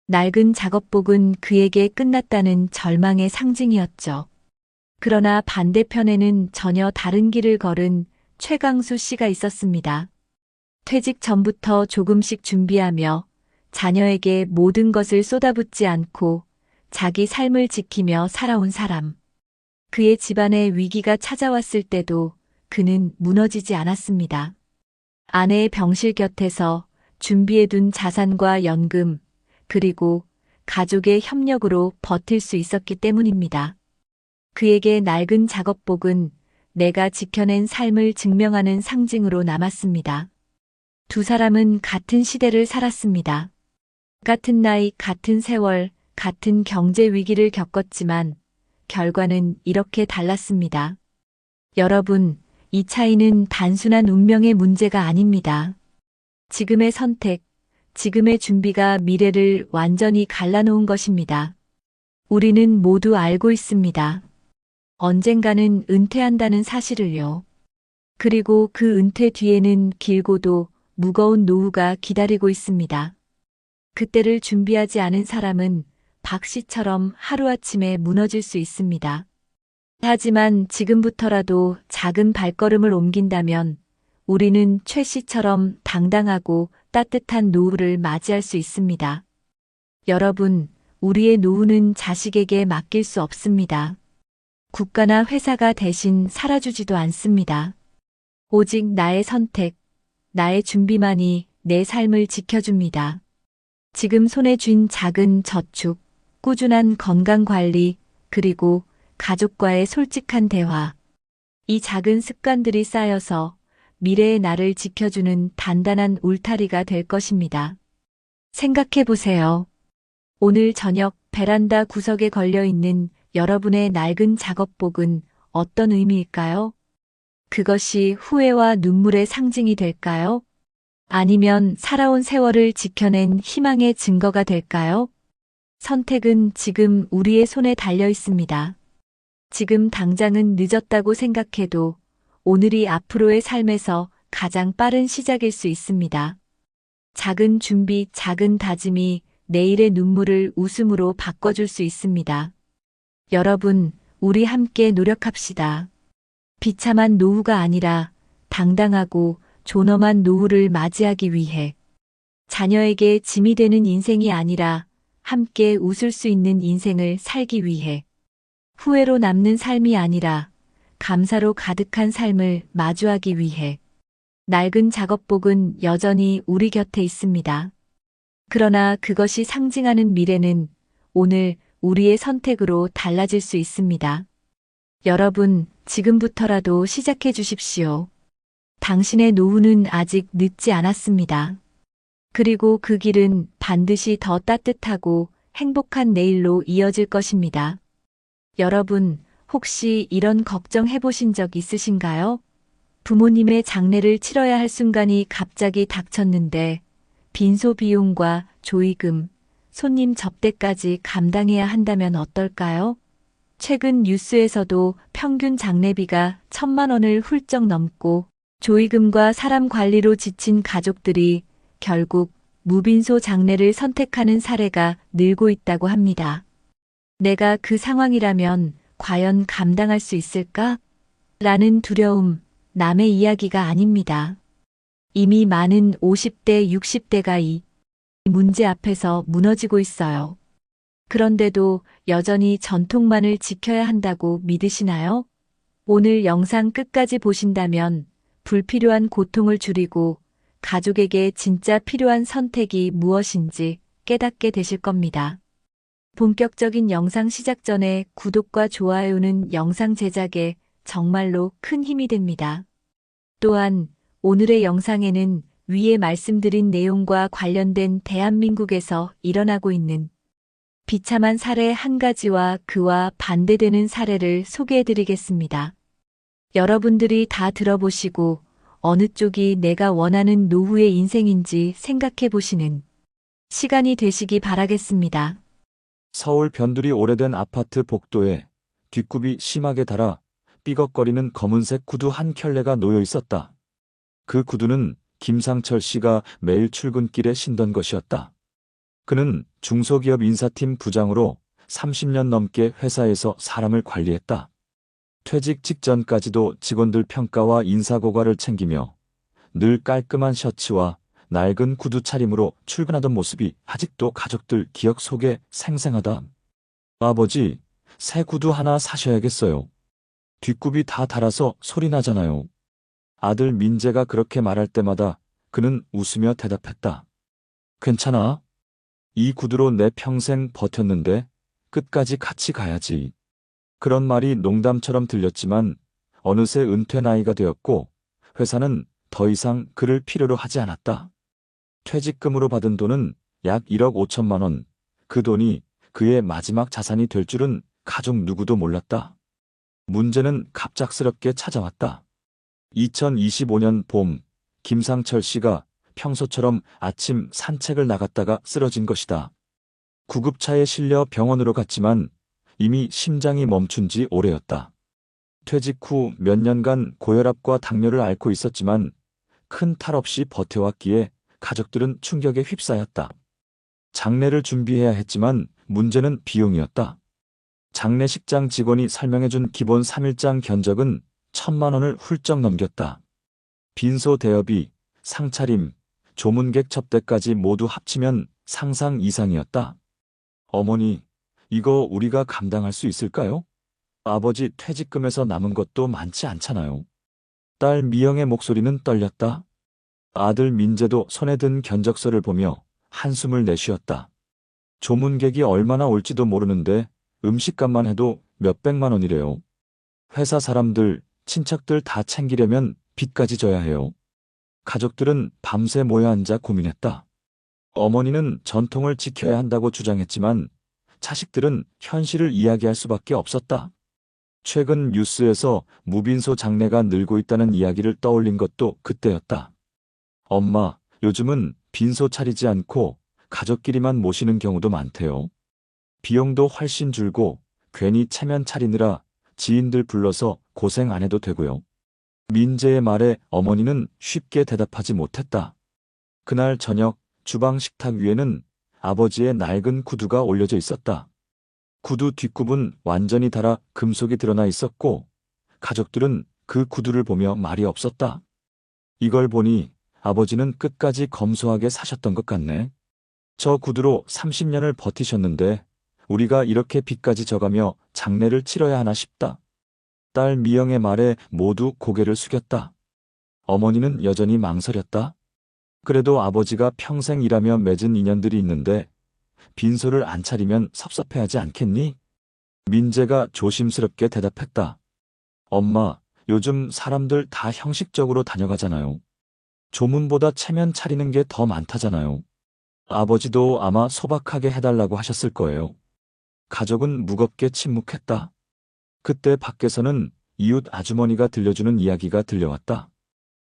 낡은 작업복은 그에게 끝났다는 절망의 상징이었죠. 그러나 반대편에는 전혀 다른 길을 걸은 최강수 씨가 있었습니다. 퇴직 전부터 조금씩 준비하며 자녀에게 모든 것을 쏟아붓지 않고 자기 삶을 지키며 살아온 사람. 그의 집안에 위기가 찾아왔을 때도 그는 무너지지 않았습니다. 아내의 병실 곁에서 준비해둔 자산과 연금, 그리고 가족의 협력으로 버틸 수 있었기 때문입니다. 그에게 낡은 작업복은 내가 지켜낸 삶을 증명하는 상징으로 남았습니다. 두 사람은 같은 시대를 살았습니다. 같은 나이, 같은 세월, 같은 경제 위기를 겪었지만 결과는 이렇게 달랐습니다. 여러분, 이 차이는 단순한 운명의 문제가 아닙니다. 지금의 선택, 지금의 준비가 미래를 완전히 갈라놓은 것입니다. 우리는 모두 알고 있습니다. 언젠가는 은퇴한다는 사실을요. 그리고 그 은퇴 뒤에는 길고도 무거운 노후가 기다리고 있습니다. 그때를 준비하지 않은 사람은 박 씨처럼 하루아침에 무너질 수 있습니다. 하지만 지금부터라도 작은 발걸음을 옮긴다면 우리는 최 씨처럼 당당하고 따뜻한 노후를 맞이할 수 있습니다. 여러분, 우리의 노후는 자식에게 맡길 수 없습니다. 국가나 회사가 대신 살아주지도 않습니다. 오직 나의 선택, 나의 준비만이 내 삶을 지켜줍니다. 지금 손에 쥔 작은 저축, 꾸준한 건강관리, 그리고 가족과의 솔직한 대화. 이 작은 습관들이 쌓여서 미래의 나를 지켜주는 단단한 울타리가 될 것입니다. 생각해 보세요. 오늘 저녁 베란다 구석에 걸려있는 여러분의 낡은 작업복은 어떤 의미일까요? 그것이 후회와 눈물의 상징이 될까요? 아니면 살아온 세월을 지켜낸 희망의 증거가 될까요? 선택은 지금 우리의 손에 달려 있습니다. 지금 당장은 늦었다고 생각해도 오늘이 앞으로의 삶에서 가장 빠른 시작일 수 있습니다. 작은 준비, 작은 다짐이 내일의 눈물을 웃음으로 바꿔줄 수 있습니다. 여러분, 우리 함께 노력합시다. 비참한 노후가 아니라 당당하고 존엄한 노후를 맞이하기 위해 자녀에게 짐이 되는 인생이 아니라 함께 웃을 수 있는 인생을 살기 위해 후회로 남는 삶이 아니라 감사로 가득한 삶을 마주하기 위해 낡은 작업복은 여전히 우리 곁에 있습니다. 그러나 그것이 상징하는 미래는 오늘 우리의 선택으로 달라질 수 있습니다. 여러분, 지금부터라도 시작해 주십시오. 당신의 노후는 아직 늦지 않았습니다. 그리고 그 길은 반드시 더 따뜻하고 행복한 내일로 이어질 것입니다. 여러분, 혹시 이런 걱정해 보신 적 있으신가요? 부모님의 장례를 치러야 할 순간이 갑자기 닥쳤는데 빈소 비용과 조의금, 손님 접대까지 감당해야 한다면 어떨까요? 최근 뉴스에서도 평균 장례비가 1,000만 원을 훌쩍 넘고 조의금과 사람 관리로 지친 가족들이 결국 무빈소 장례를 선택하는 사례가 늘고 있다고 합니다. 내가 그 상황이라면 과연 감당할 수 있을까? 라는 두려움, 남의 이야기가 아닙니다. 이미 많은 50대, 60대가 이 문제 앞에서 무너지고 있어요. 그런데도 여전히 전통만을 지켜야 한다고 믿으시나요? 오늘 영상 끝까지 보신다면 불필요한 고통을 줄이고 가족에게 진짜 필요한 선택이 무엇인지 깨닫게 되실 겁니다. 본격적인 영상 시작 전에 구독과 좋아요는 영상 제작에 정말로 큰 힘이 됩니다. 또한 오늘의 영상에는 위에 말씀드린 내용과 관련된 대한민국에서 일어나고 있는 비참한 사례 한 가지와 그와 반대되는 사례를 소개해드리겠습니다. 여러분들이 다 들어보시고 어느 쪽이 내가 원하는 노후의 인생인지 생각해 보시는 시간이 되시기 바라겠습니다. 서울 변두리 오래된 아파트 복도에 뒷굽이 심하게 닳아 삐걱거리는 검은색 구두 한 켤레가 놓여 있었다. 그 구두는 김상철 씨가 매일 출근길에 신던 것이었다. 그는 중소기업 인사팀 부장으로 30년 넘게 회사에서 사람을 관리했다. 퇴직 직전까지도 직원들 평가와 인사고과를 챙기며 늘 깔끔한 셔츠와 낡은 구두 차림으로 출근하던 모습이 아직도 가족들 기억 속에 생생하다. 아버지, 새 구두 하나 사셔야겠어요. 뒷굽이 다 닳아서 소리 나잖아요. 아들 민재가 그렇게 말할 때마다 그는 웃으며 대답했다. 괜찮아. 이 구두로 내 평생 버텼는데 끝까지 같이 가야지. 그런 말이 농담처럼 들렸지만 어느새 은퇴 나이가 되었고 회사는 더 이상 그를 필요로 하지 않았다. 퇴직금으로 받은 돈은 약 1억 5천만 원. 그 돈이 그의 마지막 자산이 될 줄은 가족 누구도 몰랐다. 문제는 갑작스럽게 찾아왔다. 2025년 봄, 김상철 씨가 평소처럼 아침 산책을 나갔다가 쓰러진 것이다. 구급차에 실려 병원으로 갔지만 이미 심장이 멈춘 지 오래였다. 퇴직 후 몇 년간 고혈압과 당뇨를 앓고 있었지만 큰 탈 없이 버텨왔기에 가족들은 충격에 휩싸였다. 장례를 준비해야 했지만 문제는 비용이었다. 장례식장 직원이 설명해준 기본 3일장 견적은 1,000만 원을 훌쩍 넘겼다. 빈소 대여비, 상차림, 조문객 접대까지 모두 합치면 상상 이상이었다. 어머니, 이거 우리가 감당할 수 있을까요? 아버지 퇴직금에서 남은 것도 많지 않잖아요. 딸 미영의 목소리는 떨렸다. 아들 민재도 손에 든 견적서를 보며 한숨을 내쉬었다. 조문객이 얼마나 올지도 모르는데 음식값만 해도 몇백만 원이래요. 회사 사람들, 친척들 다 챙기려면 빚까지 져야 해요. 가족들은 밤새 모여 앉아 고민했다. 어머니는 전통을 지켜야 한다고 주장했지만 자식들은 현실을 이야기할 수밖에 없었다. 최근 뉴스에서 무빈소 장례가 늘고 있다는 이야기를 떠올린 것도 그때였다. 엄마, 요즘은 빈소 차리지 않고 가족끼리만 모시는 경우도 많대요. 비용도 훨씬 줄고 괜히 체면 차리느라 지인들 불러서 고생 안 해도 되고요. 민재의 말에 어머니는 쉽게 대답하지 못했다. 그날 저녁 주방 식탁 위에는 아버지의 낡은 구두가 올려져 있었다. 구두 뒷굽은 완전히 닳아 금속이 드러나 있었고 가족들은 그 구두를 보며 말이 없었다. 이걸 보니 아버지는 끝까지 검소하게 사셨던 것 같네. 저 구두로 30년을 버티셨는데 우리가 이렇게 빚까지 져가며 장례를 치러야 하나 싶다. 딸 미영의 말에 모두 고개를 숙였다. 어머니는 여전히 망설였다. 그래도 아버지가 평생 일하며 맺은 인연들이 있는데 빈소를 안 차리면 섭섭해하지 않겠니? 민재가 조심스럽게 대답했다. 엄마, 요즘 사람들 다 형식적으로 다녀가잖아요. 조문보다 체면 차리는 게 더 많다잖아요. 아버지도 아마 소박하게 해달라고 하셨을 거예요. 가족은 무겁게 침묵했다. 그때 밖에서는 이웃 아주머니가 들려주는 이야기가 들려왔다.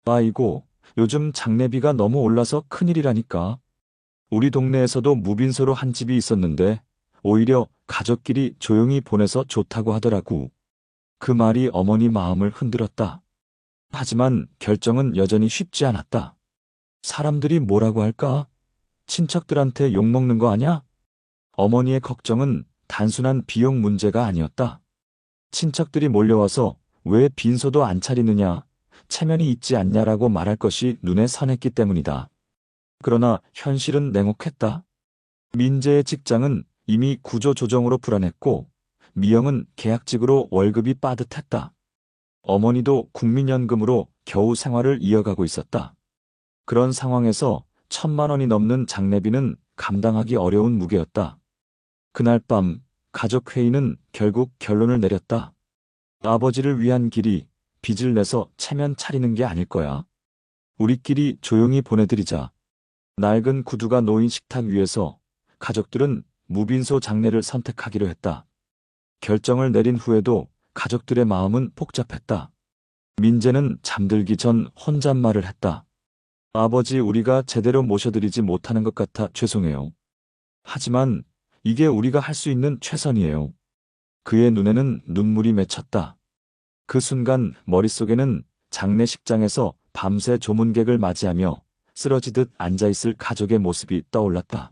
아이고, 요즘 장례비가 너무 올라서 큰일이라니까. 우리 동네에서도 무빈소로 한 집이 있었는데 오히려 가족끼리 조용히 보내서 좋다고 하더라고. 그 말이 어머니 마음을 흔들었다. 하지만 결정은 여전히 쉽지 않았다. 사람들이 뭐라고 할까? 친척들한테 욕먹는 거 아냐? 어머니의 걱정은 단순한 비용 문제가 아니었다. 친척들이 몰려와서 왜 빈소도 안 차리느냐, 체면이 있지 않냐라고 말할 것이 눈에 선했기 때문이다. 그러나 현실은 냉혹했다. 민재의 직장은 이미 구조조정으로 불안했고 미영은 계약직으로 월급이 빠듯했다. 어머니도 국민연금으로 겨우 생활을 이어가고 있었다. 그런 상황에서 1,000만 원이 넘는 장례비는 감당하기 어려운 무게였다. 그날 밤 가족회의는 결국 결론을 내렸다. 아버지를 위한 길이 빚을 내서 체면 차리는 게 아닐 거야. 우리끼리 조용히 보내드리자. 낡은 구두가 놓인 식탁 위에서 가족들은 무빈소 장례를 선택하기로 했다. 결정을 내린 후에도 가족들의 마음은 복잡했다. 민재는 잠들기 전 혼잣말을 했다. 아버지, 우리가 제대로 모셔드리지 못하는 것 같아 죄송해요. 하지만 이게 우리가 할 수 있는 최선이에요. 그의 눈에는 눈물이 맺혔다. 그 순간 머릿속에는 장례식장에서 밤새 조문객을 맞이하며 쓰러지듯 앉아있을 가족의 모습이 떠올랐다.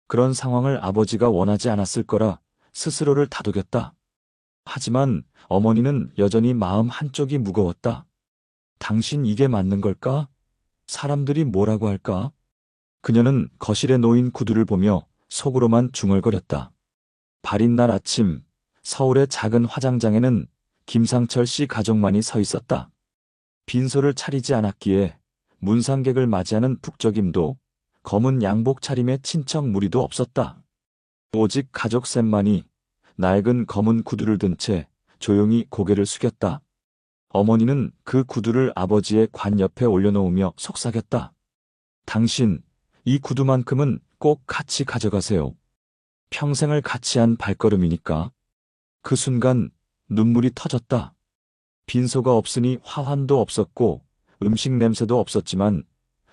그런 상황을 아버지가 원하지 않았을 거라 스스로를 다독였다. 하지만 어머니는 여전히 마음 한쪽이 무거웠다. 당신 이게 맞는 걸까? 사람들이 뭐라고 할까? 그녀는 거실에 놓인 구두를 보며 속으로만 중얼거렸다. 발인 날 아침, 서울의 작은 화장장에는 김상철 씨 가족만이 서 있었다. 빈소를 차리지 않았기에 문상객을 맞이하는 북적임도 검은 양복 차림의 친척 무리도 없었다. 오직 가족 셋만이 낡은 검은 구두를 든 채 조용히 고개를 숙였다. 어머니는 그 구두를 아버지의 관 옆에 올려놓으며 속삭였다. 당신, 이 구두만큼은 꼭 같이 가져가세요. 평생을 같이 한 발걸음이니까. 그 순간 눈물이 터졌다. 빈소가 없으니 화환도 없었고 음식 냄새도 없었지만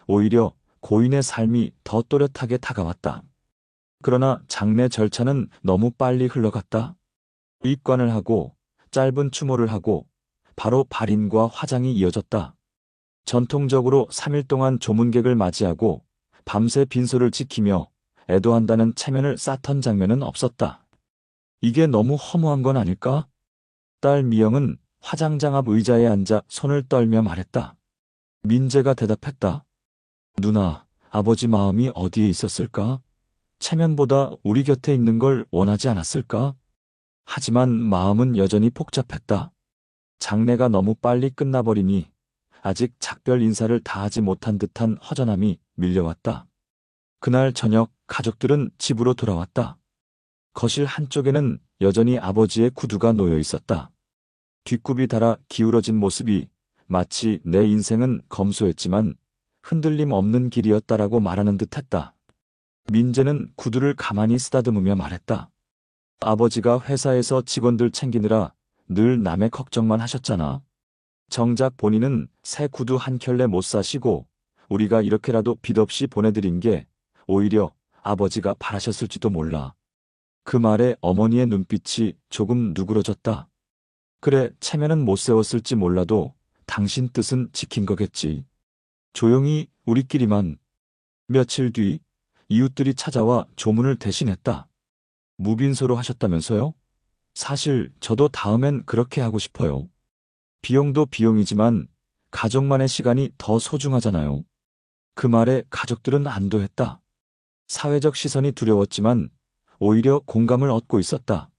오히려 고인의 삶이 더 또렷하게 다가왔다. 그러나 장례 절차는 너무 빨리 흘러갔다. 입관을 하고 짧은 추모를 하고 바로 발인과 화장이 이어졌다. 전통적으로 3일 동안 조문객을 맞이하고 밤새 빈소를 지키며 애도한다는 체면을 쌓던 장면은 없었다. 이게 너무 허무한 건 아닐까? 딸 미영은 화장장 앞 의자에 앉아 손을 떨며 말했다. 민재가 대답했다. 누나, 아버지 마음이 어디에 있었을까? 체면보다 우리 곁에 있는 걸 원하지 않았을까? 하지만 마음은 여전히 복잡했다. 장례가 너무 빨리 끝나버리니 아직 작별 인사를 다 하지 못한 듯한 허전함이 밀려왔다. 그날 저녁 가족들은 집으로 돌아왔다. 거실 한쪽에는 여전히 아버지의 구두가 놓여 있었다. 뒷굽이 달아 기울어진 모습이 마치 내 인생은 검소했지만 흔들림 없는 길이었다라고 말하는 듯했다. 민재는 구두를 가만히 쓰다듬으며 말했다. 아버지가 회사에서 직원들 챙기느라 늘 남의 걱정만 하셨잖아. 정작 본인은 새 구두 한 켤레 못 사시고 우리가 이렇게라도 빚 없이 보내드린 게 오히려 아버지가 바라셨을지도 몰라. 그 말에 어머니의 눈빛이 조금 누그러졌다. 그래, 체면은 못 세웠을지 몰라도 당신 뜻은 지킨 거겠지. 조용히 우리끼리만. 며칠 뒤 이웃들이 찾아와 조문을 대신했다. 무빈소로 하셨다면서요? 사실 저도 다음엔 그렇게 하고 싶어요. 비용도 비용이지만 가족만의 시간이 더 소중하잖아요. 그 말에 가족들은 안도했다. 사회적 시선이 두려웠지만 오히려 공감을 얻고 있었다.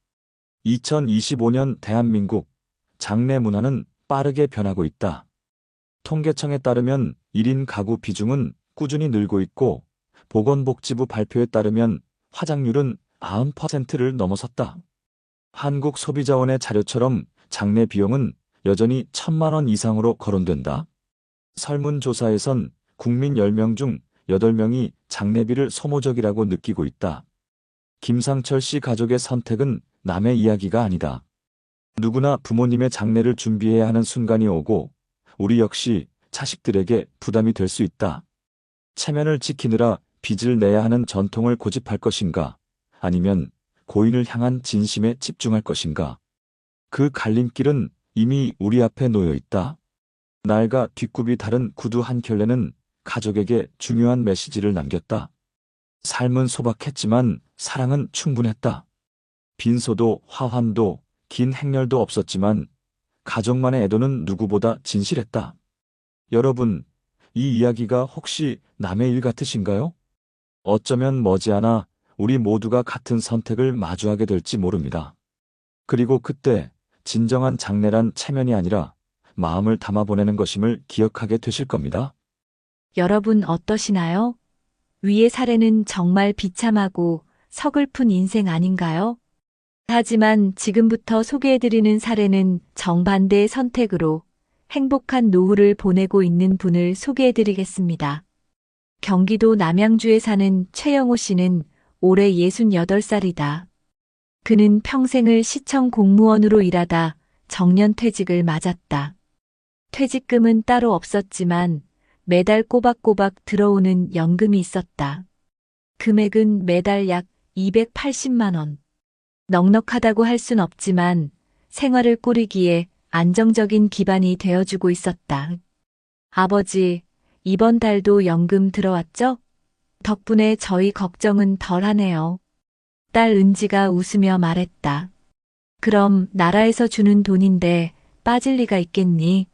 2025년 대한민국 장래 문화는 빠르게 변하고 있다. 통계청에 따르면 1인 가구 비중은 꾸준히 늘고 있고, 보건복지부 발표에 따르면 화장률은 90%를 넘어섰다. 한국소비자원의 자료처럼 장래 비용은 여전히 1,000만 원 이상으로 거론된다. 설문조사에선 국민 10명 중 8명이 장래비를 소모적이라고 느끼고 있다. 김상철 씨 가족의 선택은 남의 이야기가 아니다. 누구나 부모님의 장래를 준비해야 하는 순간이 오고, 우리 역시 자식들에게 부담이 될 수 있다. 체면을 지키느라 빚을 내야 하는 전통을 고집할 것인가, 아니면 고인을 향한 진심에 집중할 것인가. 그 갈림길은 이미 우리 앞에 놓여 있다. 날과 뒷굽이 다른 구두 한 켤레는 가족에게 중요한 메시지를 남겼다. 삶은 소박했지만 사랑은 충분했다. 빈소도 화환도 긴 행렬도 없었지만 가족만의 애도는 누구보다 진실했다. 여러분, 이 이야기가 혹시 남의 일 같으신가요? 어쩌면 머지않아 우리 모두가 같은 선택을 마주하게 될지 모릅니다. 그리고 그때 진정한 장래란 체면이 아니라 마음을 담아 보내는 것임을 기억하게 되실 겁니다. 여러분 어떠시나요? 위의 사례는 정말 비참하고 서글픈 인생 아닌가요? 하지만 지금부터 소개해드리는 사례는 정반대의 선택으로 행복한 노후를 보내고 있는 분을 소개해드리겠습니다. 경기도 남양주에 사는 최영호 씨는 올해 68살이다. 그는 평생을 시청 공무원으로 일하다 정년퇴직을 맞았다. 퇴직금은 따로 없었지만 매달 꼬박꼬박 들어오는 연금이 있었다. 금액은 매달 약 280만 원. 넉넉하다고 할 순 없지만 생활을 꾸리기에 안정적인 기반이 되어주고 있었다. 아버지, 이번 달도 연금 들어왔죠? 덕분에 저희 걱정은 덜하네요. 딸 은지가 웃으며 말했다. 그럼 나라에서 주는 돈인데 빠질 리가 있겠니?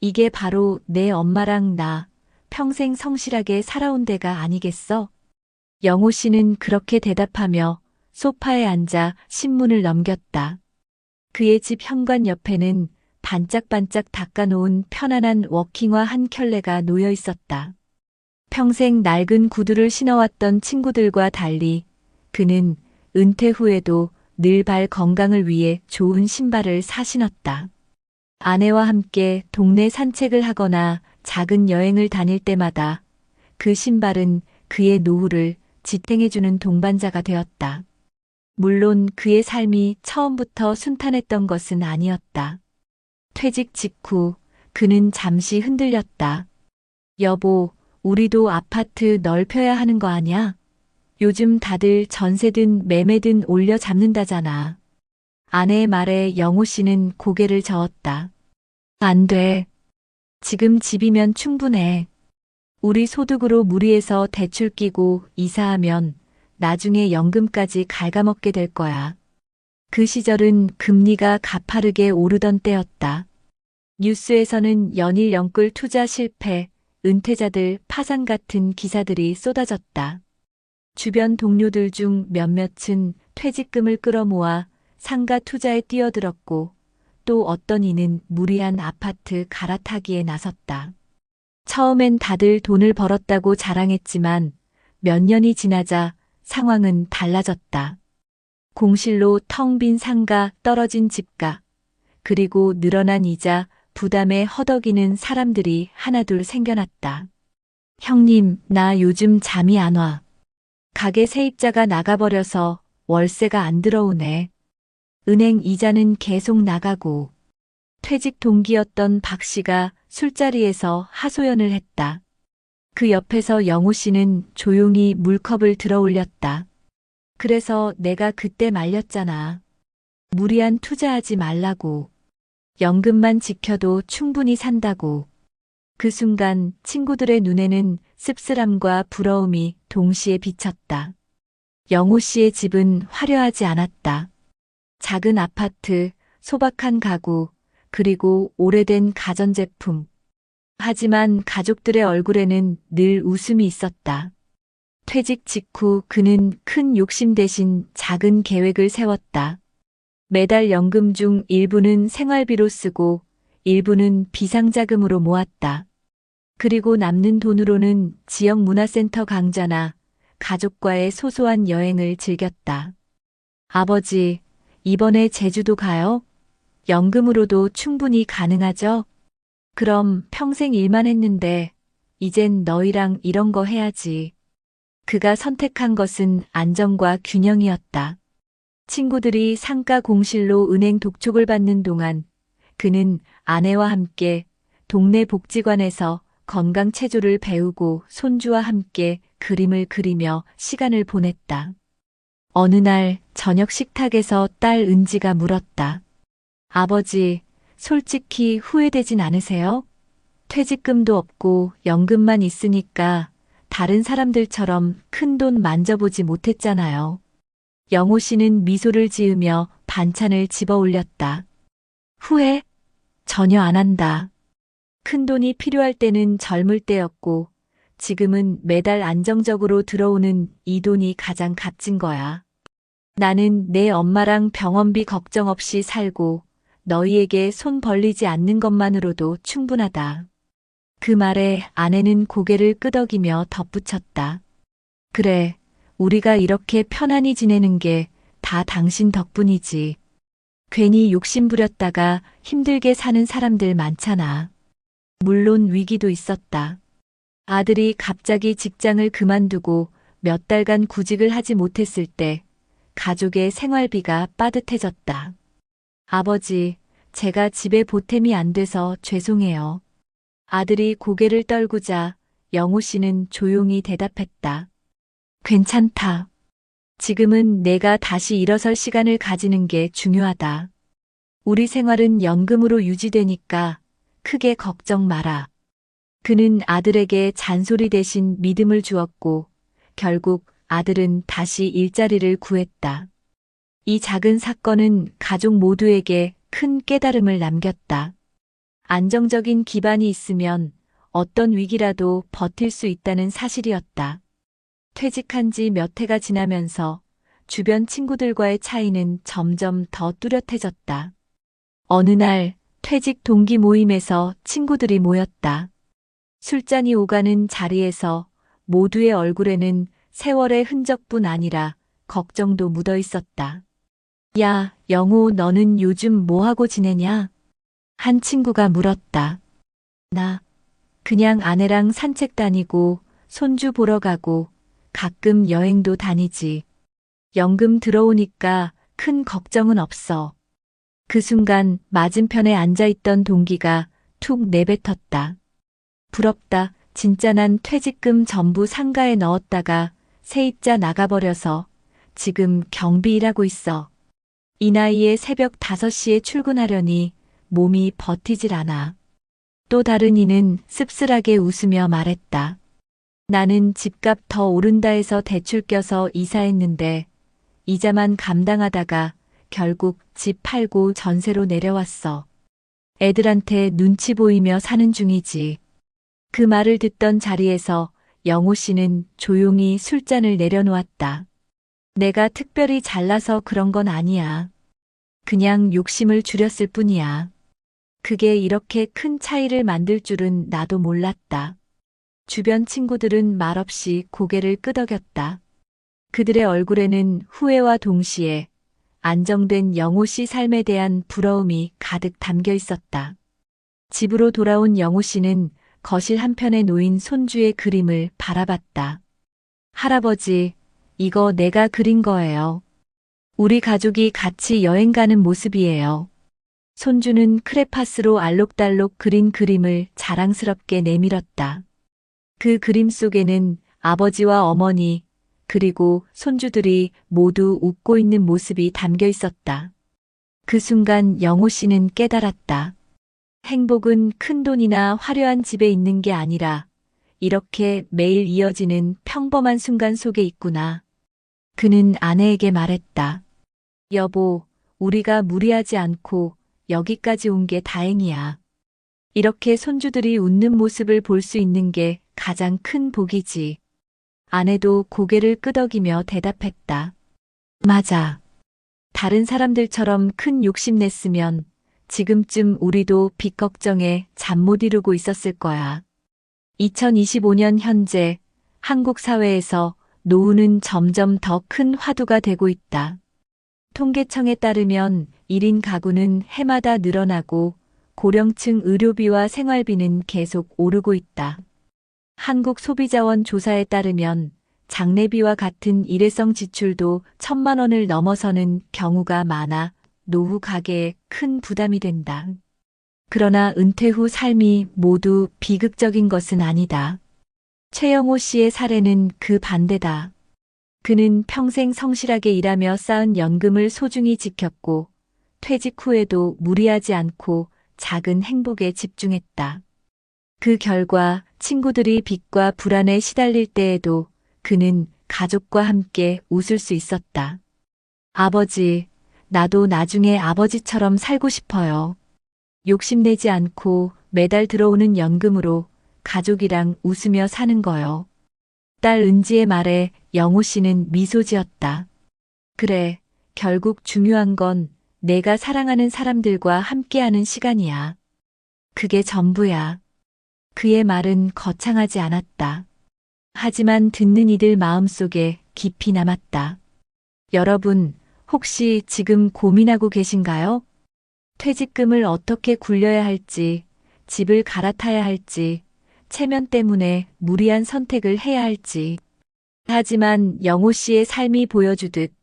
이게 바로 내 엄마랑 나 평생 성실하게 살아온 데가 아니겠어? 영호 씨는 그렇게 대답하며 소파에 앉아 신문을 넘겼다. 그의 집 현관 옆에는 반짝반짝 닦아놓은 편안한 워킹화 한 켤레가 놓여 있었다. 평생 낡은 구두를 신어왔던 친구들과 달리 그는 은퇴 후에도 늘 발 건강을 위해 좋은 신발을 사 신었다. 아내와 함께 동네 산책을 하거나 작은 여행을 다닐 때마다 그 신발은 그의 노후를 지탱해주는 동반자가 되었다. 물론 그의 삶이 처음부터 순탄했던 것은 아니었다. 퇴직 직후 그는 잠시 흔들렸다. 여보, 우리도 아파트 넓혀야 하는 거 아냐? 요즘 다들 전세든 매매든 올려 잡는다잖아. 아내의 말에 영호 씨는 고개를 저었다. 안 돼. 지금 집이면 충분해. 우리 소득으로 무리해서 대출 끼고 이사하면 나중에 연금까지 갉아먹게 될 거야. 그 시절은 금리가 가파르게 오르던 때였다. 뉴스에서는 연일 연끌 투자 실패, 은퇴자들 파산 같은 기사들이 쏟아졌다. 주변 동료들 중 몇몇은 퇴직금을 끌어모아 상가 투자에 뛰어들었고 또 어떤 이는 무리한 아파트 갈아타기에 나섰다. 처음엔 다들 돈을 벌었다고 자랑했지만 몇 년이 지나자 상황은 달라졌다. 공실로 텅 빈 상가, 떨어진 집가, 그리고 늘어난 이자, 부담에 허덕이는 사람들이 하나둘 생겨났다. 형님, 나 요즘 잠이 안 와. 가게 세입자가 나가버려서 월세가 안 들어오네. 은행 이자는 계속 나가고. 퇴직 동기였던 박 씨가 술자리에서 하소연을 했다. 그 옆에서 영호 씨는 조용히 물컵을 들어 올렸다. 그래서 내가 그때 말렸잖아. 무리한 투자하지 말라고. 연금만 지켜도 충분히 산다고. 그 순간 친구들의 눈에는 씁쓸함과 부러움이 동시에 비쳤다. 영호 씨의 집은 화려하지 않았다. 작은 아파트, 소박한 가구, 그리고 오래된 가전제품. 하지만 가족들의 얼굴에는 늘 웃음이 있었다. 퇴직 직후 그는 큰 욕심 대신 작은 계획을 세웠다. 매달 연금 중 일부는 생활비로 쓰고 일부는 비상자금으로 모았다. 그리고 남는 돈으로는 지역 문화센터 강좌나 가족과의 소소한 여행을 즐겼다. 아버지, 이번에 제주도 가요? 연금으로도 충분히 가능하죠? 그럼 평생 일만 했는데, 이젠 너희랑 이런 거 해야지. 그가 선택한 것은 안정과 균형이었다. 친구들이 상가 공실로 은행 독촉을 받는 동안 그는 아내와 함께 동네 복지관에서 건강 체조를 배우고 손주와 함께 그림을 그리며 시간을 보냈다. 어느 날 저녁 식탁에서 딸 은지가 물었다. 아버지, 솔직히 후회되진 않으세요? 퇴직금도 없고 연금만 있으니까 다른 사람들처럼 큰돈 만져보지 못했잖아요. 영호 씨는 미소를 지으며 반찬을 집어 올렸다. 후회? 전혀 안 한다. 큰돈이 필요할 때는 젊을 때였고, 지금은 매달 안정적으로 들어오는 이 돈이 가장 값진 거야. 나는 내 엄마랑 병원비 걱정 없이 살고, 너희에게 손 벌리지 않는 것만으로도 충분하다. 그 말에 아내는 고개를 끄덕이며 덧붙였다. 그래, 우리가 이렇게 편안히 지내는 게 다 당신 덕분이지. 괜히 욕심 부렸다가 힘들게 사는 사람들 많잖아. 물론 위기도 있었다. 아들이 갑자기 직장을 그만두고 몇 달간 구직을 하지 못했을 때 가족의 생활비가 빠듯해졌다. 아버지, 제가 집에 보탬이 안 돼서 죄송해요. 아들이 고개를 떨구자 영호 씨는 조용히 대답했다. 괜찮다. 지금은 내가 다시 일어설 시간을 가지는 게 중요하다. 우리 생활은 연금으로 유지되니까 크게 걱정 마라. 그는 아들에게 잔소리 대신 믿음을 주었고 결국 아들은 다시 일자리를 구했다. 이 작은 사건은 가족 모두에게 큰 깨달음을 남겼다. 안정적인 기반이 있으면 어떤 위기라도 버틸 수 있다는 사실이었다. 퇴직한 지 몇 해가 지나면서 주변 친구들과의 차이는 점점 더 뚜렷해졌다. 어느 날 퇴직 동기 모임에서 친구들이 모였다. 술잔이 오가는 자리에서 모두의 얼굴에는 세월의 흔적뿐 아니라 걱정도 묻어 있었다. 야, 영호, 너는 요즘 뭐 하고 지내냐? 한 친구가 물었다. 나 그냥 아내랑 산책 다니고 손주 보러 가고 가끔 여행도 다니지. 연금 들어오니까 큰 걱정은 없어. 그 순간 맞은편에 앉아있던 동기가 툭 내뱉었다. 부럽다. 진짜 난 퇴직금 전부 상가에 넣었다가 세입자 나가버려서 지금 경비 일하고 있어. 이 나이에 새벽 5시에 출근하려니 몸이 버티질 않아. 또 다른 이는 씁쓸하게 웃으며 말했다. 나는 집값 더 오른다 해서 대출 껴서 이사했는데 이자만 감당하다가 결국 집 팔고 전세로 내려왔어. 애들한테 눈치 보이며 사는 중이지. 그 말을 듣던 자리에서 영호 씨는 조용히 술잔을 내려놓았다. 내가 특별히 잘나서 그런 건 아니야. 그냥 욕심을 줄였을 뿐이야. 그게 이렇게 큰 차이를 만들 줄은 나도 몰랐다. 주변 친구들은 말없이 고개를 끄덕였다. 그들의 얼굴에는 후회와 동시에 안정된 영호 씨 삶에 대한 부러움이 가득 담겨 있었다. 집으로 돌아온 영호 씨는 거실 한편에 놓인 손주의 그림을 바라봤다. 할아버지, 이거 내가 그린 거예요. 우리 가족이 같이 여행 가는 모습이에요. 손주는 크레파스로 알록달록 그린 그림을 자랑스럽게 내밀었다. 그 그림 속에는 아버지와 어머니, 그리고 손주들이 모두 웃고 있는 모습이 담겨 있었다. 그 순간 영호 씨는 깨달았다. 행복은 큰 돈이나 화려한 집에 있는 게 아니라 이렇게 매일 이어지는 평범한 순간 속에 있구나. 그는 아내에게 말했다. 여보, 우리가 무리하지 않고 여기까지 온 게 다행이야. 이렇게 손주들이 웃는 모습을 볼 수 있는 게 가장 큰 복이지. 아내도 고개를 끄덕이며 대답했다. 맞아. 다른 사람들처럼 큰 욕심 냈으면 지금쯤 우리도 빚 걱정에 잠 못 이루고 있었을 거야. 2025년 현재 한국 사회에서 노후는 점점 더 큰 화두가 되고 있다. 통계청에 따르면 1인 가구는 해마다 늘어나고 고령층 의료비와 생활비는 계속 오르고 있다. 한국소비자원 조사에 따르면 장례비와 같은 일회성 지출도 1,000만 원을 넘어서는 경우가 많아 노후 가계에 큰 부담이 된다. 그러나 은퇴 후 삶이 모두 비극적인 것은 아니다. 최영호 씨의 사례는 그 반대다. 그는 평생 성실하게 일하며 쌓은 연금을 소중히 지켰고 퇴직 후에도 무리하지 않고 작은 행복에 집중했다. 그 결과 친구들이 빚과 불안에 시달릴 때에도 그는 가족과 함께 웃을 수 있었다. 아버지, 나도 나중에 아버지처럼 살고 싶어요. 욕심내지 않고 매달 들어오는 연금으로 가족이랑 웃으며 사는 거요. 딸 은지의 말에 영호 씨는 미소 지었다. 그래, 결국 중요한 건 내가 사랑하는 사람들과 함께하는 시간이야. 그게 전부야. 그의 말은 거창하지 않았다. 하지만 듣는 이들 마음속에 깊이 남았다. 여러분, 혹시 지금 고민하고 계신가요? 퇴직금을 어떻게 굴려야 할지, 집을 갈아타야 할지, 체면 때문에 무리한 선택을 해야 할지. 하지만 영호 씨의 삶이 보여주듯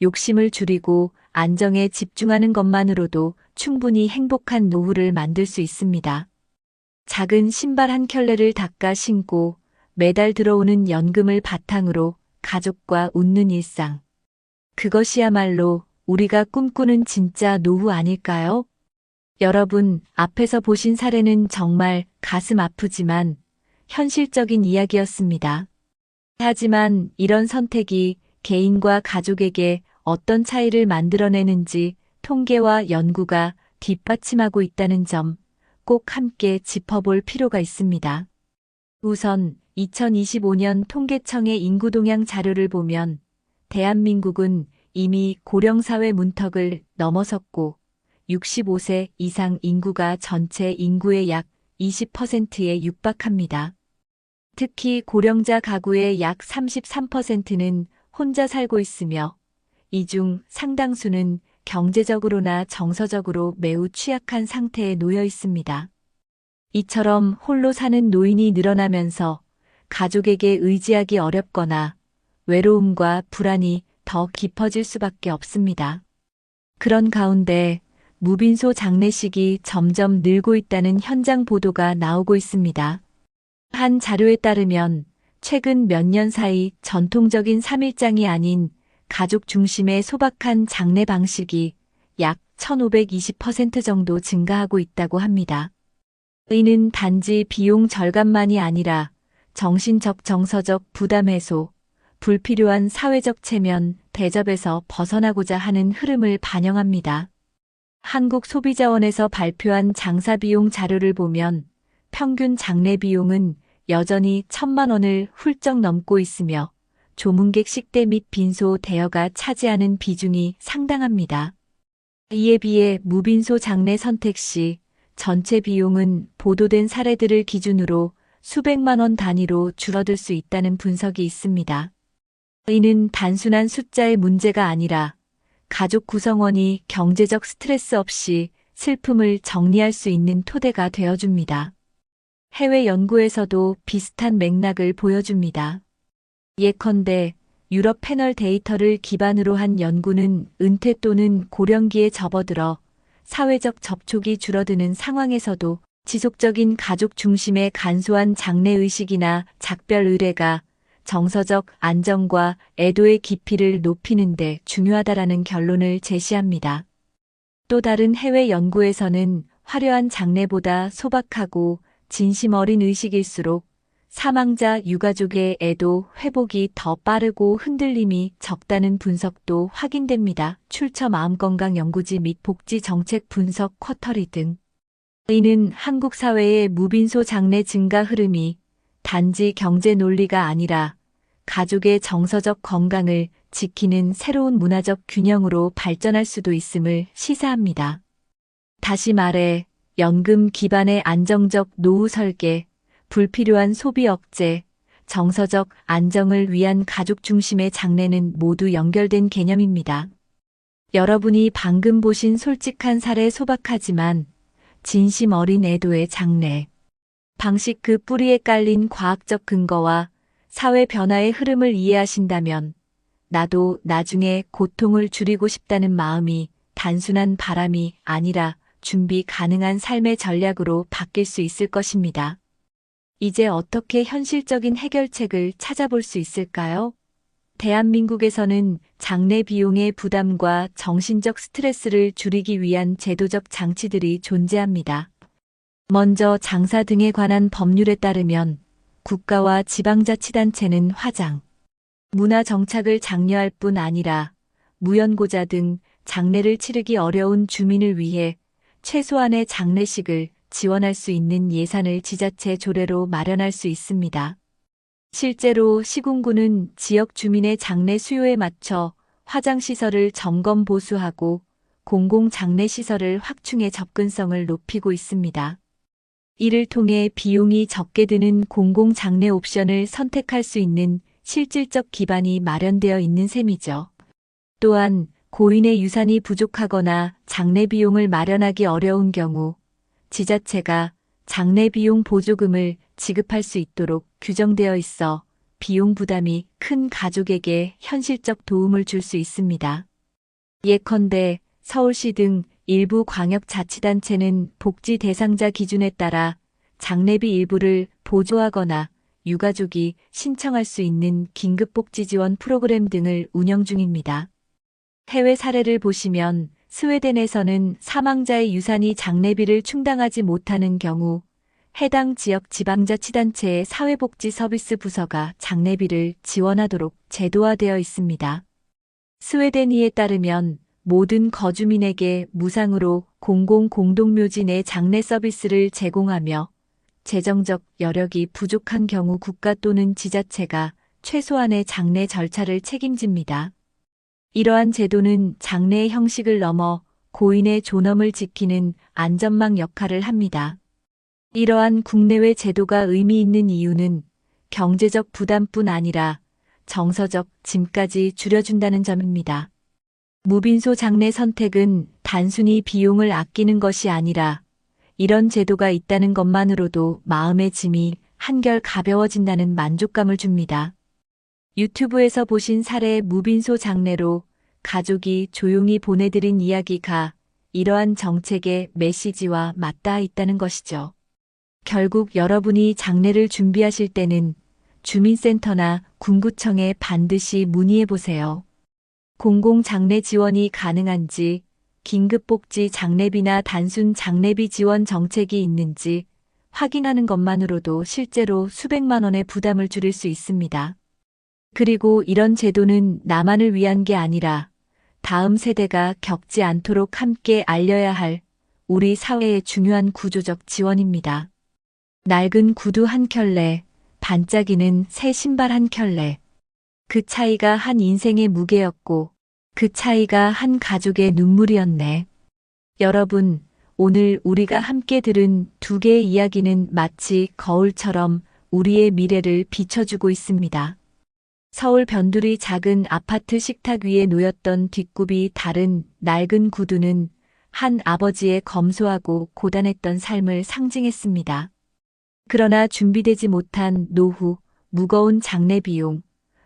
욕심을 줄이고 안정에 집중하는 것만으로도 충분히 행복한 노후를 만들 수 있습니다. 작은 신발 한 켤레를 닦아 신고 매달 들어오는 연금을 바탕으로 가족과 웃는 일상. 그것이야말로 우리가 꿈꾸는 진짜 노후 아닐까요? 여러분, 앞에서 보신 사례는 정말 가슴 아프지만 현실적인 이야기였습니다. 하지만 이런 선택이 개인과 가족에게 어떤 차이를 만들어내는지 통계와 연구가 뒷받침하고 있다는 점 꼭 함께 짚어볼 필요가 있습니다. 우선 2025년 통계청의 인구동향 자료를 보면 대한민국은 이미 고령사회 문턱을 넘어섰고 65세 이상 인구가 전체 인구의 약 20%에 육박합니다. 특히 고령자 가구의 약 33%는 혼자 살고 있으며 이 중 상당수는 경제적으로나 정서적으로 매우 취약한 상태에 놓여 있습니다. 이처럼 홀로 사는 노인이 늘어나면서 가족에게 의지하기 어렵거나 외로움과 불안이 더 깊어질 수밖에 없습니다. 그런 가운데 무빈소 장례식이 점점 늘고 있다는 현장 보도가 나오고 있습니다. 한 자료에 따르면 최근 몇 년 사이 전통적인 3일장이 아닌 가족 중심의 소박한 장례 방식이 약 1520% 정도 증가하고 있다고 합니다. 이는 단지 비용 절감만이 아니라 정신적 정서적 부담 해소, 불필요한 사회적 체면, 대접에서 벗어나고자 하는 흐름을 반영합니다. 한국소비자원에서 발표한 장사비용 자료를 보면 평균 장례 비용은 여전히 1,000만 원을 훌쩍 넘고 있으며 조문객 식대 및 빈소 대여가 차지하는 비중이 상당합니다. 이에 비해 무빈소 장례 선택 시 전체 비용은 보도된 사례들을 기준으로 수백만 원 단위로 줄어들 수 있다는 분석이 있습니다. 이는 단순한 숫자의 문제가 아니라 가족 구성원이 경제적 스트레스 없이 슬픔을 정리할 수 있는 토대가 되어줍니다. 해외 연구에서도 비슷한 맥락을 보여줍니다. 예컨대 유럽 패널 데이터를 기반으로 한 연구는 은퇴 또는 고령기에 접어들어 사회적 접촉이 줄어드는 상황에서도 지속적인 가족 중심의 간소한 장례의식이나 작별 의례가 정서적 안정과 애도의 깊이를 높이는 데 중요하다라는 결론을 제시합니다. 또 다른 해외 연구에서는 화려한 장례보다 소박하고 진심 어린 의식일수록 사망자 유가족의 애도 회복이 더 빠르고 흔들림이 적다는 분석도 확인됩니다. 출처 마음건강연구지 및 복지정책 분석 쿼터리 등. 이는 한국 사회의 무빈소 장례 증가 흐름이 단지 경제 논리가 아니라 가족의 정서적 건강을 지키는 새로운 문화적 균형으로 발전할 수도 있음을 시사합니다. 다시 말해, 연금 기반의 안정적 노후 설계, 불필요한 소비 억제, 정서적 안정을 위한 가족 중심의 장래는 모두 연결된 개념입니다. 여러분이 방금 보신 솔직한 사례 소박하지만 진심 어린 애도의 장래. 방식 그 뿌리에 깔린 과학적 근거와 사회 변화의 흐름을 이해하신다면 나도 나중에 고통을 줄이고 싶다는 마음이 단순한 바람이 아니라 준비 가능한 삶의 전략으로 바뀔 수 있을 것입니다. 이제 어떻게 현실적인 해결책을 찾아볼 수 있을까요? 대한민국에서는 장래 비용의 부담과 정신적 스트레스를 줄이기 위한 제도적 장치들이 존재합니다. 먼저 장사 등에 관한 법률에 따르면 국가와 지방자치단체는 화장, 문화 정착을 장려할 뿐 아니라 무연고자 등 장례를 치르기 어려운 주민을 위해 최소한의 장례식을 지원할 수 있는 예산을 지자체 조례로 마련할 수 있습니다. 실제로 시군구는 지역 주민의 장례 수요에 맞춰 화장시설을 점검 보수하고 공공장례시설을 확충해 접근성을 높이고 있습니다. 이를 통해 비용이 적게 드는 공공장례 옵션을 선택할 수 있는 실질적 기반이 마련되어 있는 셈이죠. 또한 고인의 유산이 부족하거나 장례 비용을 마련하기 어려운 경우 지자체가 장례 비용 보조금을 지급할 수 있도록 규정되어 있어 비용 부담이 큰 가족에게 현실적 도움을 줄 수 있습니다. 예컨대 서울시 등 일부 광역자치단체는 복지 대상자 기준에 따라 장례비 일부를 보조하거나 유가족이 신청할 수 있는 긴급복지 지원 프로그램 등을 운영 중입니다. 해외 사례를 보시면 스웨덴에서는 사망자의 유산이 장례비를 충당하지 못하는 경우 해당 지역 지방자치단체의 사회복지 서비스 부서가 장례비를 지원하도록 제도화되어 있습니다. 스웨덴이에 따르면 모든 거주민에게 무상으로 공동묘지 내 장례 서비스를 제공하며 재정적 여력이 부족한 경우 국가 또는 지자체가 최소한의 장례 절차를 책임집니다. 이러한 제도는 장례의 형식을 넘어 고인의 존엄을 지키는 안전망 역할을 합니다. 이러한 국내외 제도가 의미 있는 이유는 경제적 부담뿐 아니라 정서적 짐까지 줄여준다는 점입니다. 무빈소 장례 선택은 단순히 비용을 아끼는 것이 아니라 이런 제도가 있다는 것만으로도 마음의 짐이 한결 가벼워진다는 만족감을 줍니다. 유튜브에서 보신 사례 무빈소 장례로 가족이 조용히 보내드린 이야기가 이러한 정책의 메시지와 맞닿아 있다는 것이죠. 결국 여러분이 장례를 준비하실 때는 주민센터나 군구청에 반드시 문의해 보세요. 공공장례 지원이 가능한지, 긴급복지 장례비나 단순 장례비 지원 정책이 있는지 확인하는 것만으로도 실제로 수백만 원의 부담을 줄일 수 있습니다. 그리고 이런 제도는 나만을 위한 게 아니라 다음 세대가 겪지 않도록 함께 알려야 할 우리 사회의 중요한 구조적 지원입니다. 낡은 구두 한 켤레, 반짝이는 새 신발 한 켤레. 그 차이가 한 인생의 무게였고 그 차이가 한 가족의 눈물이었네. 여러분, 오늘 우리가 함께 들은 두 개의 이야기는 마치 거울처럼 우리의 미래를 비춰주고 있습니다. 서울 변두리 작은 아파트 식탁 위에 놓였던 뒷굽이 다른 낡은 구두는 한 아버지의 검소하고 고단했던 삶을 상징했습니다. 그러나 준비되지 못한 노후, 무거운 장례 비용,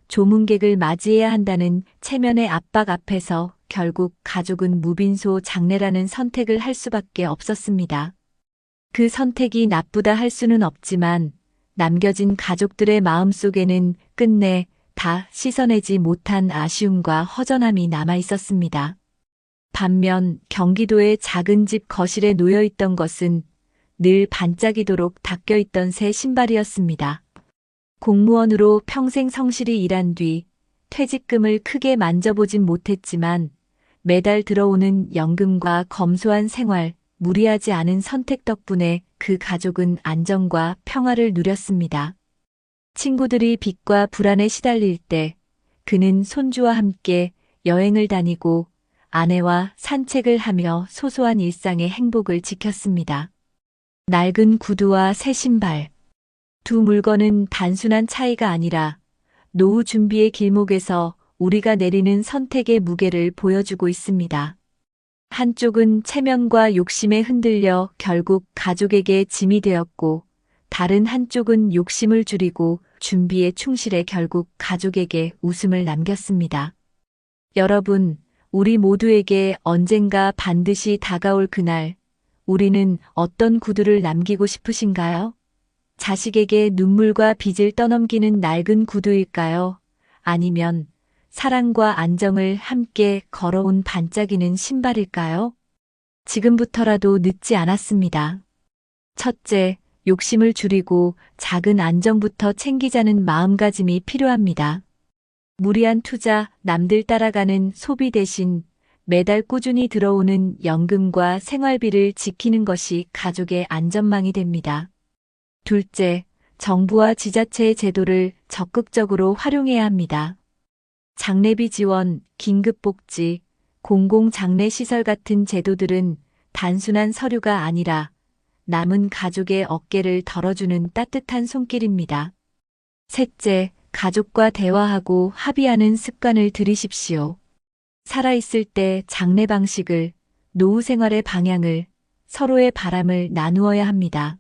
조문객을 맞이해야 한다는 체면의 압박 앞에서 결국 가족은 무빈소 장례라는 선택을 할 수밖에 없었습니다. 그 선택이 나쁘다 할 수는 없지만 남겨진 가족들의 마음속에는 끝내 다 씻어내지 못한 아쉬움과 허전함이 남아 있었습니다. 반면 경기도의 작은 집 거실에 놓여 있던 것은 늘 반짝이도록 닦여있던 새 신발이었습니다. 공무원으로 평생 성실히 일한 뒤 퇴직금을 크게 만져보진 못했지만 매달 들어오는 연금과 검소한 생활, 무리하지 않은 선택 덕분에 그 가족은 안정과 평화를 누렸습니다. 친구들이 빚과 불안에 시달릴 때 그는 손주와 함께 여행을 다니고 아내와 산책을 하며 소소한 일상의 행복을 지켰습니다. 낡은 구두와 새 신발. 두 물건은 단순한 차이가 아니라 노후 준비의 길목에서 우리가 내리는 선택의 무게를 보여주고 있습니다. 한쪽은 체면과 욕심에 흔들려 결국 가족에게 짐이 되었고, 다른 한쪽은 욕심을 줄이고 준비에 충실해 결국 가족에게 웃음을 남겼습니다. 여러분, 우리 모두에게 언젠가 반드시 다가올 그날, 우리는 어떤 구두를 남기고 싶으신가요? 자식에게 눈물과 빚을 떠넘기는 낡은 구두일까요? 아니면 사랑과 안정을 함께 걸어온 반짝이는 신발일까요? 지금부터라도 늦지 않았습니다. 첫째, 욕심을 줄이고 작은 안정부터 챙기자는 마음가짐이 필요합니다. 무리한 투자, 남들 따라가는 소비 대신 매달 꾸준히 들어오는 연금과 생활비를 지키는 것이 가족의 안전망이 됩니다. 둘째, 정부와 지자체의 제도를 적극적으로 활용해야 합니다. 장례비 지원, 긴급복지, 공공장례시설 같은 제도들은 단순한 서류가 아니라 남은 가족의 어깨를 덜어주는 따뜻한 손길입니다. 셋째, 가족과 대화하고 합의하는 습관을 들이십시오. 살아있을 때 장래 방식을, 노후 생활의 방향을, 서로의 바람을 나누어야 합니다.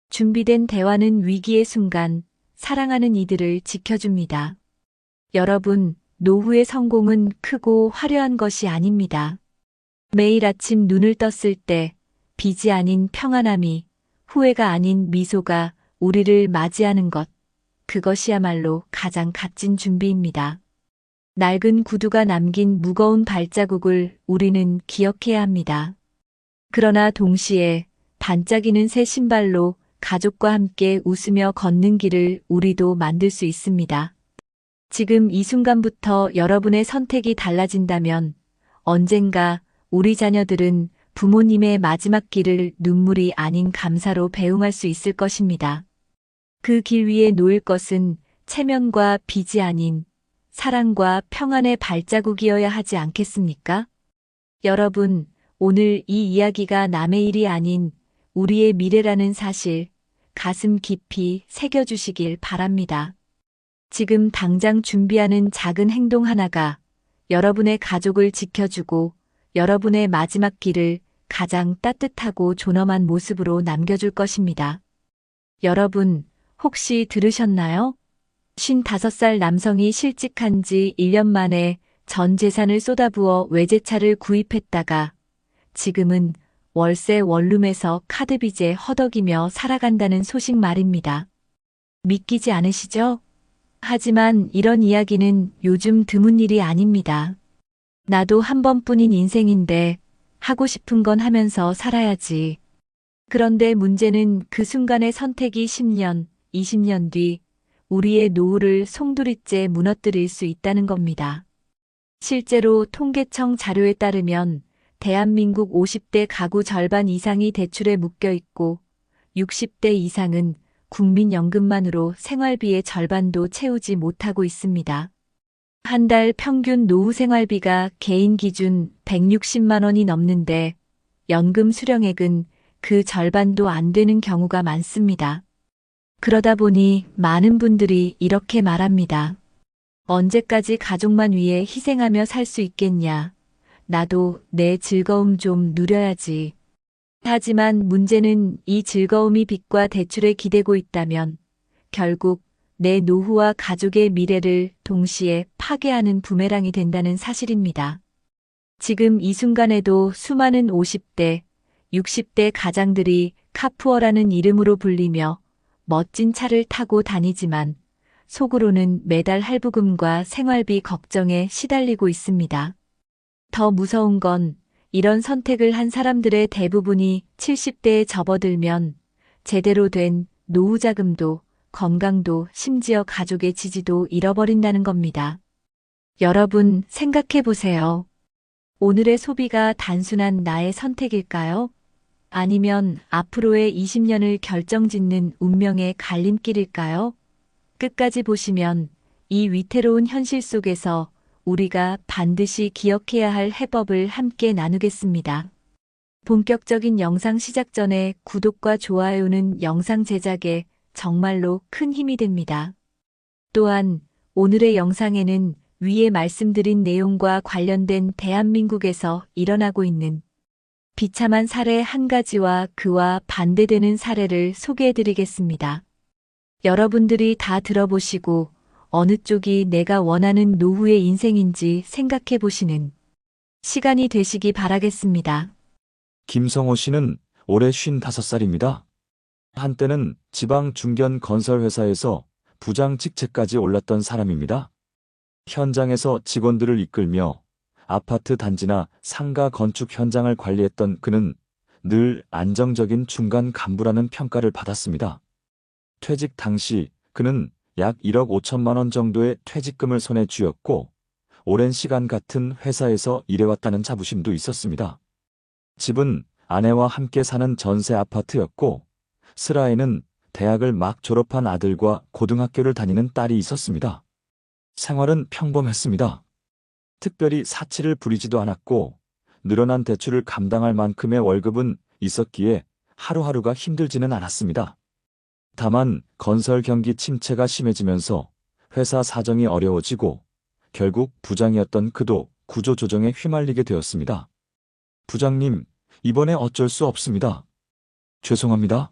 준비된 대화는 위기의 순간 사랑하는 이들을 지켜줍니다. 여러분, 노후의 성공은 크고 화려한 것이 아닙니다. 매일 아침 눈을 떴을 때 빚이 아닌 평안함이, 후회가 아닌 미소가 우리를 맞이하는 것, 그것이야말로 가장 값진 준비입니다. 낡은 구두가 남긴 무거운 발자국을 우리는 기억해야 합니다. 그러나 동시에 반짝이는 새 신발로 가족과 함께 웃으며 걷는 길을 우리도 만들 수 있습니다. 지금 이 순간부터 여러분의 선택이 달라진다면 언젠가 우리 자녀들은 부모님의 마지막 길을 눈물이 아닌 감사로 배웅할 수 있을 것입니다. 그 길 위에 놓일 것은 체면과 빚이 아닌 사랑과 평안의 발자국이어야 하지 않겠습니까? 여러분, 오늘 이 이야기가 남의 일이 아닌 우리의 미래라는 사실 가슴 깊이 새겨주시길 바랍니다. 지금 당장 준비하는 작은 행동 하나가 여러분의 가족을 지켜주고 여러분의 마지막 길을 가장 따뜻하고 존엄한 모습으로 남겨줄 것입니다. 여러분, 혹시 들으셨나요? 55살 남성이 실직한 지 1년 만에 전 재산을 쏟아부어 외제차를 구입했다가 지금은 월세 원룸에서 카드빚에 허덕이며 살아간다는 소식 말입니다. 믿기지 않으시죠? 하지만 이런 이야기는 요즘 드문 일이 아닙니다. 나도 한 번뿐인 인생인데 하고 싶은 건 하면서 살아야지. 그런데 문제는 그 순간의 선택이 10년, 20년 뒤 우리의 노후를 송두리째 무너뜨릴 수 있다는 겁니다. 실제로 통계청 자료에 따르면 대한민국 50대 가구 절반 이상이 대출에 묶여 있고 60대 이상은 국민연금만으로 생활비의 절반도 채우지 못하고 있습니다. 한 달 평균 노후 생활비가 개인 기준 160만 원이 넘는데 연금 수령액은 그 절반도 안 되는 경우가 많습니다. 그러다 보니 많은 분들이 이렇게 말합니다. 언제까지 가족만 위해 희생하며 살 수 있겠냐. 나도 내 즐거움 좀 누려야지. 하지만 문제는 이 즐거움이 빚과 대출에 기대고 있다면 결국 내 노후와 가족의 미래를 동시에 파괴하는 부메랑이 된다는 사실입니다. 지금 이 순간에도 수많은 50대, 60대 가장들이 카푸어라는 이름으로 불리며 멋진 차를 타고 다니지만 속으로는 매달 할부금과 생활비 걱정에 시달리고 있습니다. 더 무서운 건 이런 선택을 한 사람들의 대부분이 70대에 접어들면 제대로 된 노후 자금도 건강도 심지어 가족의 지지도 잃어버린다는 겁니다. 여러분 생각해 보세요. 오늘의 소비가 단순한 나의 선택일까요? 아니면 앞으로의 20년을 결정짓는 운명의 갈림길일까요? 끝까지 보시면 이 위태로운 현실 속에서 우리가 반드시 기억해야 할 해법을 함께 나누겠습니다. 본격적인 영상 시작 전에 구독과 좋아요는 영상 제작에 정말로 큰 힘이 됩니다. 또한 오늘의 영상에는 위에 말씀드린 내용과 관련된 대한민국에서 일어나고 있는 비참한 사례 한 가지와 그와 반대되는 사례를 소개해드리겠습니다. 여러분들이 다 들어보시고 어느 쪽이 내가 원하는 노후의 인생인지 생각해 보시는 시간이 되시기 바라겠습니다. 김성호 씨는 올해 55살입니다. 한때는 지방 중견 건설회사에서 부장 직책까지 올랐던 사람입니다. 현장에서 직원들을 이끌며 아파트 단지나 상가 건축 현장을 관리했던 그는 늘 안정적인 중간 간부라는 평가를 받았습니다. 퇴직 당시 그는 약 1억 5천만 원 정도의 퇴직금을 손에 쥐었고 오랜 시간 같은 회사에서 일해왔다는 자부심도 있었습니다. 집은 아내와 함께 사는 전세 아파트였고 슬하에는 대학을 막 졸업한 아들과 고등학교를 다니는 딸이 있었습니다. 생활은 평범했습니다. 특별히 사치를 부리지도 않았고 늘어난 대출을 감당할 만큼의 월급은 있었기에 하루하루가 힘들지는 않았습니다. 다만 건설 경기 침체가 심해지면서 회사 사정이 어려워지고 결국 부장이었던 그도 구조조정에 휘말리게 되었습니다. 부장님, 이번에 어쩔 수 없습니다. 죄송합니다.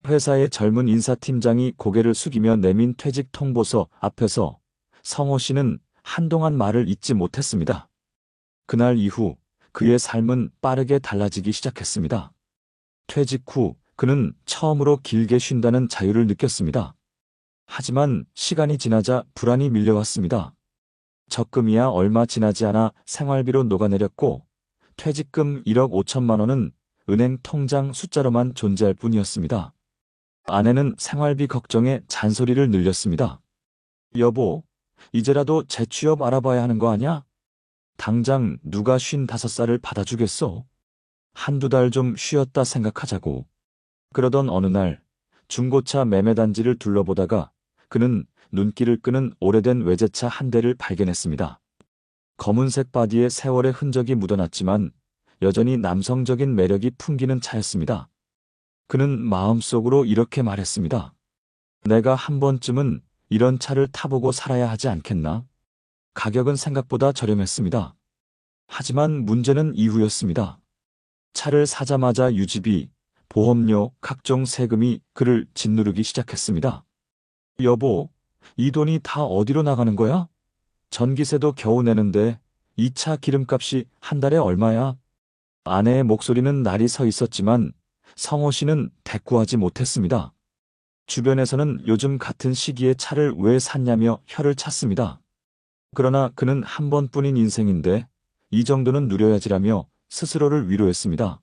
회사의 젊은 인사팀장이 고개를 숙이며 내민 퇴직 통보서 앞에서 성호 씨는 한동안 말을 잇지 못했습니다. 그날 이후 그의 삶은 빠르게 달라지기 시작했습니다. 퇴직 후 그는 처음으로 길게 쉰다는 자유를 느꼈습니다. 하지만 시간이 지나자 불안이 밀려왔습니다. 적금이야 얼마 지나지 않아 생활비로 녹아내렸고 퇴직금 1억 5천만 원은 은행 통장 숫자로만 존재할 뿐이었습니다. 아내는 생활비 걱정에 잔소리를 늘렸습니다. 여보, 이제라도 재취업 알아봐야 하는 거 아냐? 당장 누가 55살을 받아주겠어? 한두 달 좀 쉬었다 생각하자고. 그러던 어느 날 중고차 매매단지를 둘러보다가 그는 눈길을 끄는 오래된 외제차 한 대를 발견했습니다. 검은색 바디에 세월의 흔적이 묻어났지만 여전히 남성적인 매력이 풍기는 차였습니다. 그는 마음속으로 이렇게 말했습니다. 내가 한 번쯤은 이런 차를 타보고 살아야 하지 않겠나? 가격은 생각보다 저렴했습니다. 하지만 문제는 이후였습니다. 차를 사자마자 유지비, 보험료, 각종 세금이 그를 짓누르기 시작했습니다. 여보, 이 돈이 다 어디로 나가는 거야? 전기세도 겨우 내는데 이 차 기름값이 한 달에 얼마야? 아내의 목소리는 날이 서 있었지만 성호 씨는 대꾸하지 못했습니다. 주변에서는 요즘 같은 시기에 차를 왜 샀냐며 혀를 찼습니다. 그러나 그는 한 번뿐인 인생인데 이 정도는 누려야지라며 스스로를 위로했습니다.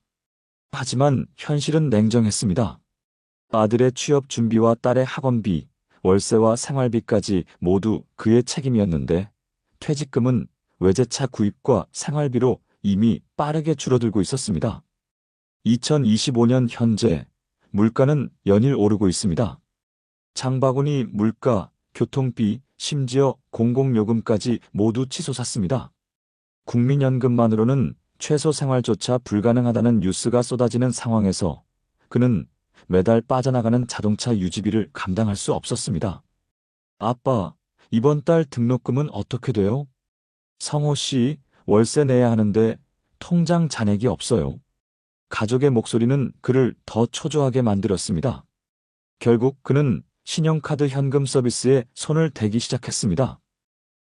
하지만 현실은 냉정했습니다. 아들의 취업 준비와 딸의 학원비, 월세와 생활비까지 모두 그의 책임이었는데 퇴직금은 외제차 구입과 생활비로 이미 빠르게 줄어들고 있었습니다. 2025년 현재 물가는 연일 오르고 있습니다. 장바구니 물가, 교통비, 심지어 공공요금까지 모두 치솟았습니다. 국민연금만으로는 최소 생활조차 불가능하다는 뉴스가 쏟아지는 상황에서 그는 매달 빠져나가는 자동차 유지비를 감당할 수 없었습니다. 아빠, 이번 달 등록금은 어떻게 돼요? 성호 씨, 월세 내야 하는데 통장 잔액이 없어요. 가족의 목소리는 그를 더 초조하게 만들었습니다. 결국 그는 신용카드 현금 서비스에 손을 대기 시작했습니다.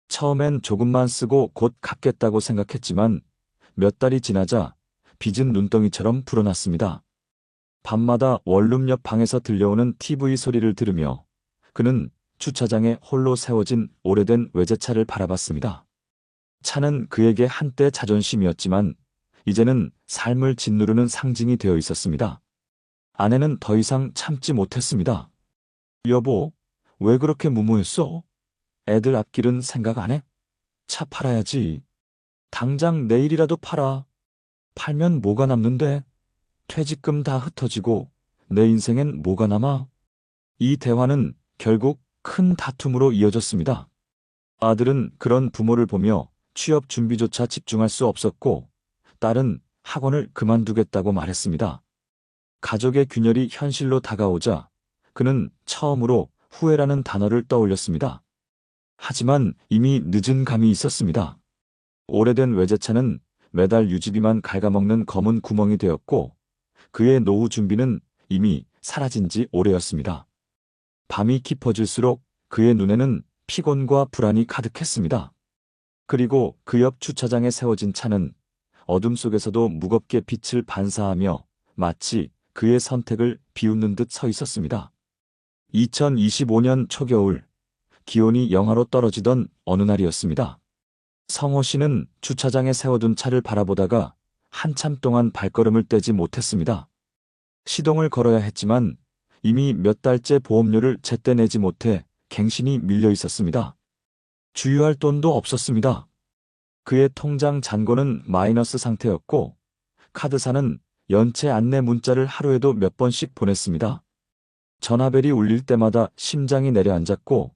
처음엔 조금만 쓰고 곧 갚겠다고 생각했지만 몇 달이 지나자 빚은 눈덩이처럼 불어났습니다. 밤마다 원룸 옆 방에서 들려오는 TV 소리를 들으며 그는 주차장에 홀로 세워진 오래된 외제차를 바라봤습니다. 차는 그에게 한때 자존심이었지만 이제는 삶을 짓누르는 상징이 되어 있었습니다. 아내는 더 이상 참지 못했습니다. 여보, 왜 그렇게 무모했어? 애들 앞길은 생각 안 해? 차 팔아야지. 당장 내일이라도 팔아. 팔면 뭐가 남는데? 퇴직금 다 흩어지고 내 인생엔 뭐가 남아? 이 대화는 결국 큰 다툼으로 이어졌습니다. 아들은 그런 부모를 보며 취업 준비조차 집중할 수 없었고, 딸은 학원을 그만두겠다고 말했습니다. 가족의 균열이 현실로 다가오자 그는 처음으로 후회라는 단어를 떠올렸습니다. 하지만 이미 늦은 감이 있었습니다. 오래된 외제차는 매달 유지비만 갉아먹는 검은 구멍이 되었고, 그의 노후 준비는 이미 사라진 지 오래였습니다. 밤이 깊어질수록 그의 눈에는 피곤과 불안이 가득했습니다. 그리고 그 옆 주차장에 세워진 차는 어둠 속에서도 무겁게 빛을 반사하며 마치 그의 선택을 비웃는 듯 서 있었습니다. 2025년 초겨울, 기온이 영하로 떨어지던 어느 날이었습니다. 성호 씨는 주차장에 세워둔 차를 바라보다가 한참 동안 발걸음을 떼지 못했습니다. 시동을 걸어야 했지만 이미 몇 달째 보험료를 제때 내지 못해 갱신이 밀려 있었습니다. 주유할 돈도 없었습니다. 그의 통장 잔고는 마이너스 상태였고, 카드사는 연체 안내 문자를 하루에도 몇 번씩 보냈습니다. 전화벨이 울릴 때마다 심장이 내려앉았고,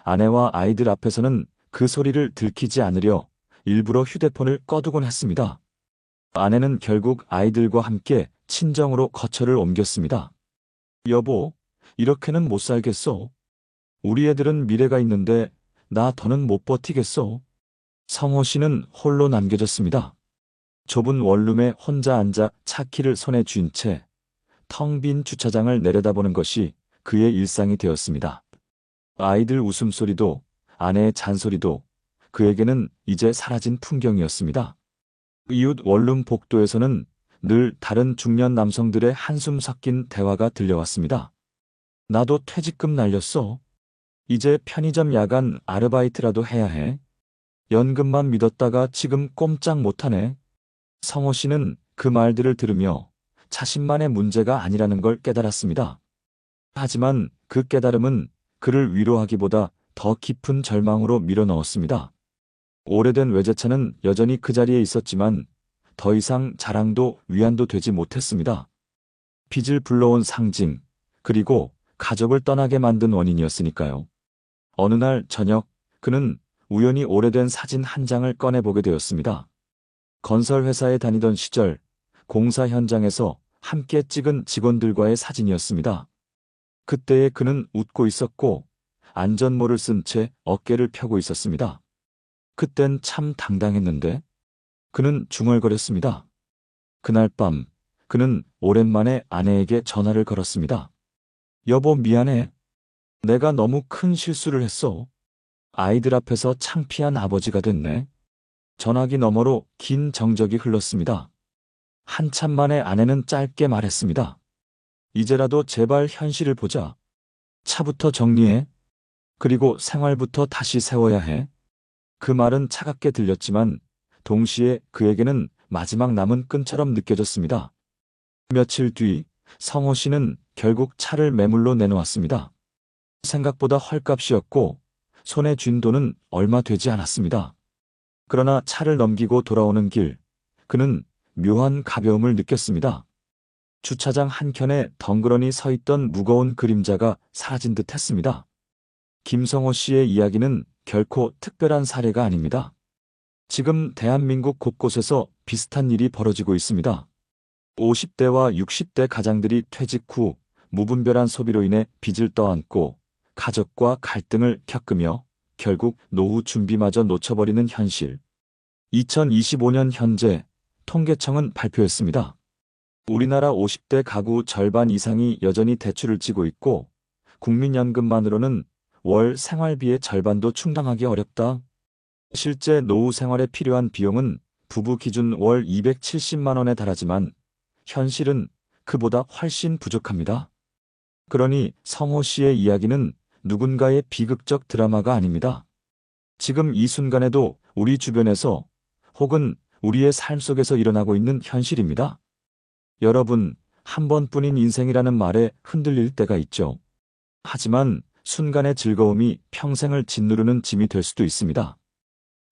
아내와 아이들 앞에서는 그 소리를 들키지 않으려 일부러 휴대폰을 꺼두곤 했습니다. 아내는 결국 아이들과 함께 친정으로 거처를 옮겼습니다. 여보, 이렇게는 못 살겠어. 우리 애들은 미래가 있는데 나 더는 못 버티겠어. 성호 씨는 홀로 남겨졌습니다. 좁은 원룸에 혼자 앉아 차키를 손에 쥔 채 텅 빈 주차장을 내려다보는 것이 그의 일상이 되었습니다. 아이들 웃음소리도 아내의 잔소리도 그에게는 이제 사라진 풍경이었습니다. 이웃 원룸 복도에서는 늘 다른 중년 남성들의 한숨 섞인 대화가 들려왔습니다. 나도 퇴직금 날렸어. 이제 편의점 야간 아르바이트라도 해야 해. 연금만 믿었다가 지금 꼼짝 못하네. 성호 씨는 그 말들을 들으며 자신만의 문제가 아니라는 걸 깨달았습니다. 하지만 그 깨달음은 그를 위로하기보다 더 깊은 절망으로 밀어넣었습니다. 오래된 외제차는 여전히 그 자리에 있었지만 더 이상 자랑도 위안도 되지 못했습니다. 빚을 불러온 상징, 그리고 가족을 떠나게 만든 원인이었으니까요. 어느 날 저녁, 그는 우연히 오래된 사진 한 장을 꺼내보게 되었습니다. 건설회사에 다니던 시절, 공사 현장에서 함께 찍은 직원들과의 사진이었습니다. 그때의 그는 웃고 있었고, 안전모를 쓴 채 어깨를 펴고 있었습니다. 그땐 참 당당했는데, 그는 중얼거렸습니다. 그날 밤, 그는 오랜만에 아내에게 전화를 걸었습니다. 여보, 미안해. 내가 너무 큰 실수를 했어. 아이들 앞에서 창피한 아버지가 됐네. 전화기 너머로 긴 정적이 흘렀습니다. 한참 만에 아내는 짧게 말했습니다. 이제라도 제발 현실을 보자. 차부터 정리해. 그리고 생활부터 다시 세워야 해. 그 말은 차갑게 들렸지만 동시에 그에게는 마지막 남은 끈처럼 느껴졌습니다. 며칠 뒤 성호 씨는 결국 차를 매물로 내놓았습니다. 생각보다 헐값이었고 손에 쥔 돈은 얼마 되지 않았습니다. 그러나 차를 넘기고 돌아오는 길, 그는 묘한 가벼움을 느꼈습니다. 주차장 한켠에 덩그러니 서 있던 무거운 그림자가 사라진 듯 했습니다. 김성호 씨의 이야기는 결코 특별한 사례가 아닙니다. 지금 대한민국 곳곳에서 비슷한 일이 벌어지고 있습니다. 50대와 60대 가장들이 퇴직 후 무분별한 소비로 인해 빚을 떠안고 가족과 갈등을 겪으며 결국 노후 준비마저 놓쳐버리는 현실. 2025년 현재 통계청은 발표했습니다. 우리나라 50대 가구 절반 이상이 여전히 대출을 지고 있고 국민연금만으로는 월 생활비의 절반도 충당하기 어렵다. 실제 노후 생활에 필요한 비용은 부부 기준 월 270만 원에 달하지만 현실은 그보다 훨씬 부족합니다. 그러니 성호 씨의 이야기는 누군가의 비극적 드라마가 아닙니다. 지금 이 순간에도 우리 주변에서 혹은 우리의 삶 속에서 일어나고 있는 현실입니다. 여러분, 한 번뿐인 인생이라는 말에 흔들릴 때가 있죠. 하지만 순간의 즐거움이 평생을 짓누르는 짐이 될 수도 있습니다.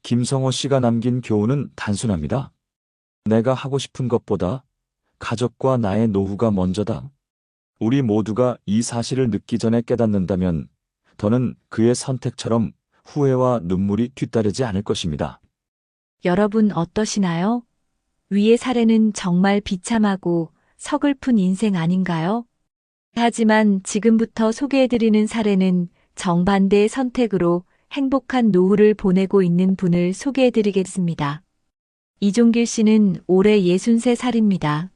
김성호 씨가 남긴 교훈은 단순합니다. 내가 하고 싶은 것보다 가족과 나의 노후가 먼저다. 우리 모두가 이 사실을 늦기 전에 깨닫는다면 더는 그의 선택처럼 후회와 눈물이 뒤따르지 않을 것입니다. 여러분 어떠시나요? 위의 사례는 정말 비참하고 서글픈 인생 아닌가요? 하지만 지금부터 소개해드리는 사례는 정반대의 선택으로 행복한 노후를 보내고 있는 분을 소개해드리겠습니다. 이종길 씨는 올해 63살입니다.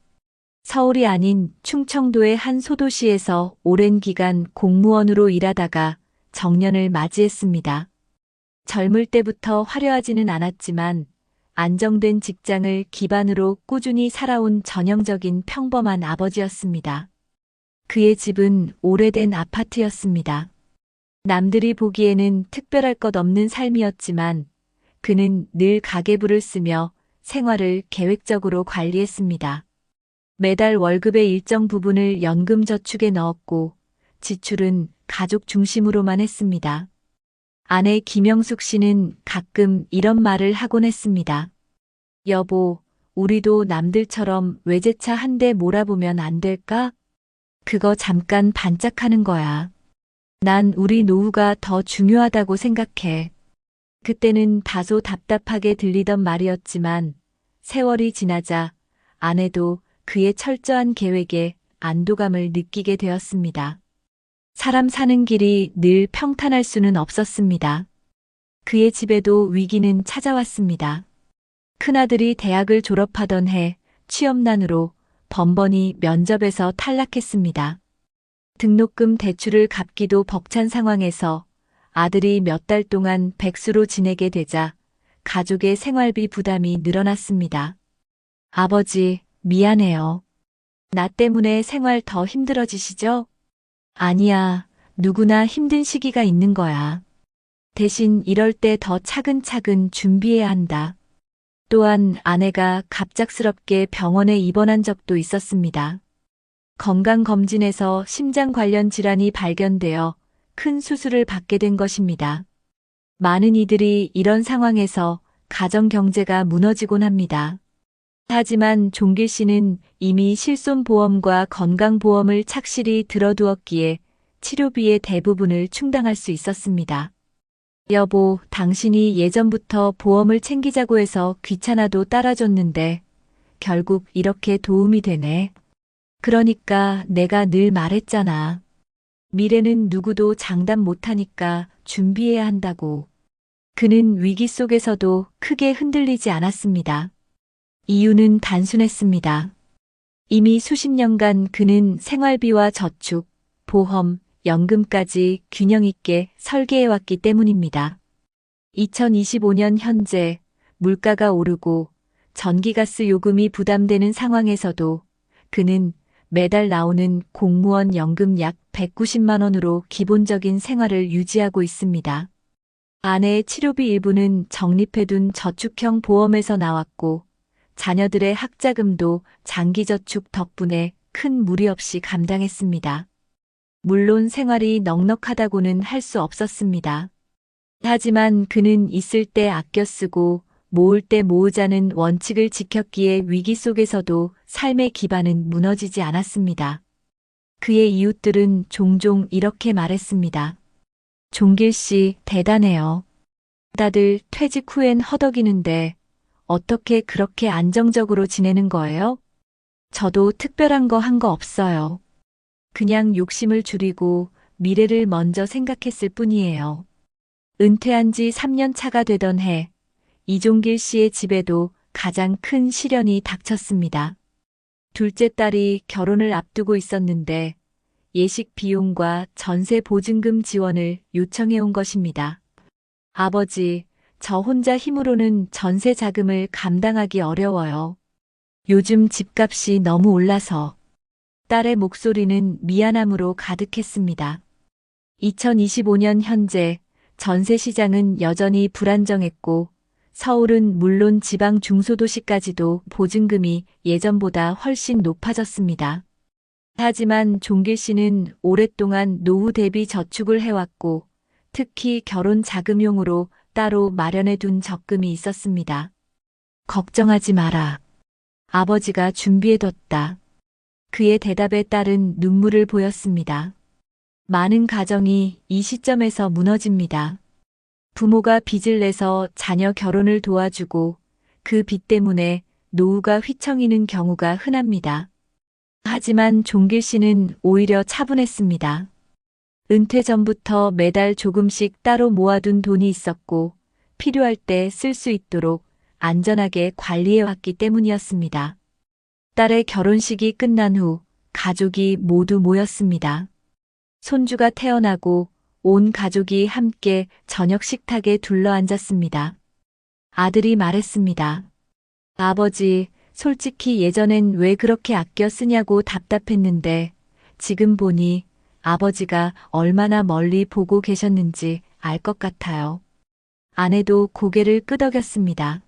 서울이 아닌 충청도의 한 소도시에서 오랜 기간 공무원으로 일하다가 정년을 맞이했습니다. 젊을 때부터 화려하지는 않았지만 안정된 직장을 기반으로 꾸준히 살아온 전형적인 평범한 아버지였습니다. 그의 집은 오래된 아파트였습니다. 남들이 보기에는 특별할 것 없는 삶이었지만 그는 늘 가계부를 쓰며 생활을 계획적으로 관리했습니다. 매달 월급의 일정 부분을 연금 저축에 넣었고 지출은 가족 중심으로만 했습니다. 아내 김영숙 씨는 가끔 이런 말을 하곤 했습니다. 여보, 우리도 남들처럼 외제차 한 대 몰아보면 안 될까? 그거 잠깐 반짝하는 거야. 난 우리 노후가 더 중요하다고 생각해. 그때는 다소 답답하게 들리던 말이었지만 세월이 지나자 아내도 그의 철저한 계획에 안도감을 느끼게 되었습니다. 사람 사는 길이 늘 평탄할 수는 없었습니다. 그의 집에도 위기는 찾아왔습니다. 큰아들이 대학을 졸업하던 해 취업난으로 번번이 면접에서 탈락했습니다. 등록금 대출을 갚기도 벅찬 상황에서 아들이 몇 달 동안 백수로 지내게 되자 가족의 생활비 부담이 늘어났습니다. 아버지, 미안해요. 나 때문에 생활 더 힘들어지시죠? 아니야, 누구나 힘든 시기가 있는 거야. 대신 이럴 때 더 차근차근 준비해야 한다. 또한 아내가 갑작스럽게 병원에 입원한 적도 있었습니다. 건강검진에서 심장 관련 질환이 발견되어 큰 수술을 받게 된 것입니다. 많은 이들이 이런 상황에서 가정 경제가 무너지곤 합니다. 하지만 종길 씨는 이미 실손보험과 건강보험을 착실히 들어두었기에 치료비의 대부분을 충당할 수 있었습니다. 여보, 당신이 예전부터 보험을 챙기자고 해서 귀찮아도 따라줬는데 결국 이렇게 도움이 되네. 그러니까 내가 늘 말했잖아. 미래는 누구도 장담 못하니까 준비해야 한다고. 그는 위기 속에서도 크게 흔들리지 않았습니다. 이유는 단순했습니다. 이미 수십 년간 그는 생활비와 저축, 보험, 연금까지 균형 있게 설계해왔기 때문입니다. 2025년 현재 물가가 오르고 전기가스 요금이 부담되는 상황에서도 그는 매달 나오는 공무원 연금 약 190만 원으로 기본적인 생활을 유지하고 있습니다. 아내의 치료비 일부는 적립해둔 저축형 보험에서 나왔고 자녀들의 학자금도 장기저축 덕분에 큰 무리 없이 감당했습니다. 물론 생활이 넉넉하다고는 할 수 없었습니다. 하지만 그는 있을 때 아껴 쓰고 모을 때 모으자는 원칙을 지켰기에 위기 속에서도 삶의 기반은 무너지지 않았습니다. 그의 이웃들은 종종 이렇게 말했습니다. 종길 씨, 대단해요. 다들 퇴직 후엔 허덕이는데 어떻게 그렇게 안정적으로 지내는 거예요? 저도 특별한 거 한 거 없어요. 그냥 욕심을 줄이고 미래를 먼저 생각했을 뿐이에요. 은퇴한 지 3년 차가 되던 해, 이종길 씨의 집에도 가장 큰 시련이 닥쳤습니다. 둘째 딸이 결혼을 앞두고 있었는데 예식 비용과 전세 보증금 지원을 요청해 온 것입니다. 아버지, 저 혼자 힘으로는 전세 자금을 감당하기 어려워요. 요즘 집값이 너무 올라서. 딸의 목소리는 미안함으로 가득했습니다. 2025년 현재 전세 시장은 여전히 불안정했고 서울은 물론 지방 중소도시까지도 보증금이 예전보다 훨씬 높아졌습니다. 하지만 종길 씨는 오랫동안 노후 대비 저축을 해왔고 특히 결혼 자금용으로 따로 마련해 둔 적금이 있었습니다. 걱정하지 마라. 아버지가 준비해뒀다. 그의 대답에 따른 눈물을 보였습니다. 많은 가정이 이 시점에서 무너집니다. 부모가 빚을 내서 자녀 결혼을 도와주고 그 빚 때문에 노후가 휘청이는 경우가 흔합니다. 하지만 종길 씨는 오히려 차분했습니다. 은퇴 전부터 매달 조금씩 따로 모아둔 돈이 있었고 필요할 때 쓸 수 있도록 안전하게 관리해왔기 때문이었습니다. 딸의 결혼식이 끝난 후 가족이 모두 모였습니다. 손주가 태어나고 온 가족이 함께 저녁 식탁에 둘러앉았습니다. 아들이 말했습니다. 아버지, 솔직히 예전엔 왜 그렇게 아껴 쓰냐고 답답했는데 지금 보니 아버지가 얼마나 멀리 보고 계셨는지 알 것 같아요. 아내도 고개를 끄덕였습니다.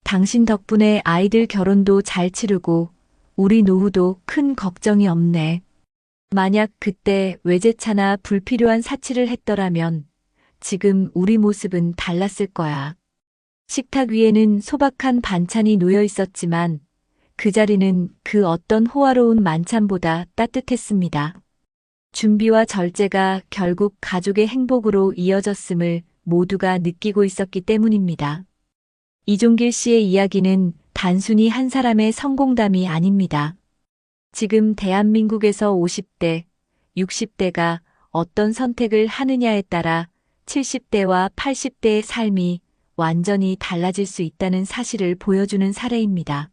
당신 덕분에 아이들 결혼도 잘 치르고 우리 노후도 큰 걱정이 없네. 만약 그때 외제차나 불필요한 사치를 했더라면 지금 우리 모습은 달랐을 거야. 식탁 위에는 소박한 반찬이 놓여 있었지만 그 자리는 그 어떤 호화로운 만찬보다 따뜻했습니다. 준비와 절제가 결국 가족의 행복으로 이어졌음을 모두가 느끼고 있었기 때문입니다. 이종길 씨의 이야기는 단순히 한 사람의 성공담이 아닙니다. 지금 대한민국에서 50대, 60대가 어떤 선택을 하느냐에 따라 70대와 80대의 삶이 완전히 달라질 수 있다는 사실을 보여주는 사례입니다.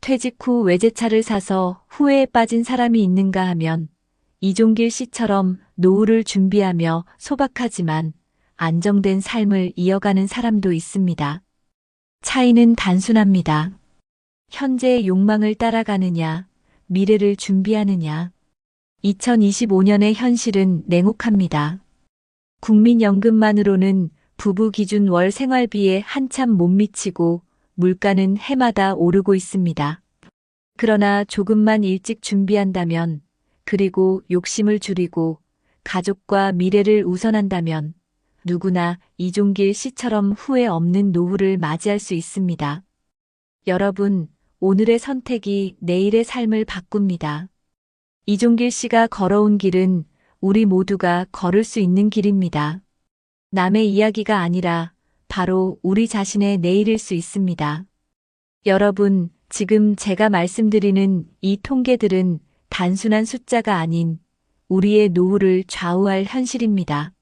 퇴직 후 외제차를 사서 후회에 빠진 사람이 있는가 하면 이종길 씨처럼 노후를 준비하며 소박하지만 안정된 삶을 이어가는 사람도 있습니다. 차이는 단순합니다. 현재의 욕망을 따라가느냐, 미래를 준비하느냐. 2025년의 현실은 냉혹합니다. 국민연금만으로는 부부 기준 월 생활비에 한참 못 미치고 물가는 해마다 오르고 있습니다. 그러나 조금만 일찍 준비한다면, 그리고 욕심을 줄이고 가족과 미래를 우선한다면 누구나 이종길 씨처럼 후회 없는 노후를 맞이할 수 있습니다. 여러분, 오늘의 선택이 내일의 삶을 바꿉니다. 이종길 씨가 걸어온 길은 우리 모두가 걸을 수 있는 길입니다. 남의 이야기가 아니라 바로 우리 자신의 내일일 수 있습니다. 여러분, 지금 제가 말씀드리는 이 통계들은 단순한 숫자가 아닌 우리의 노후를 좌우할 현실입니다.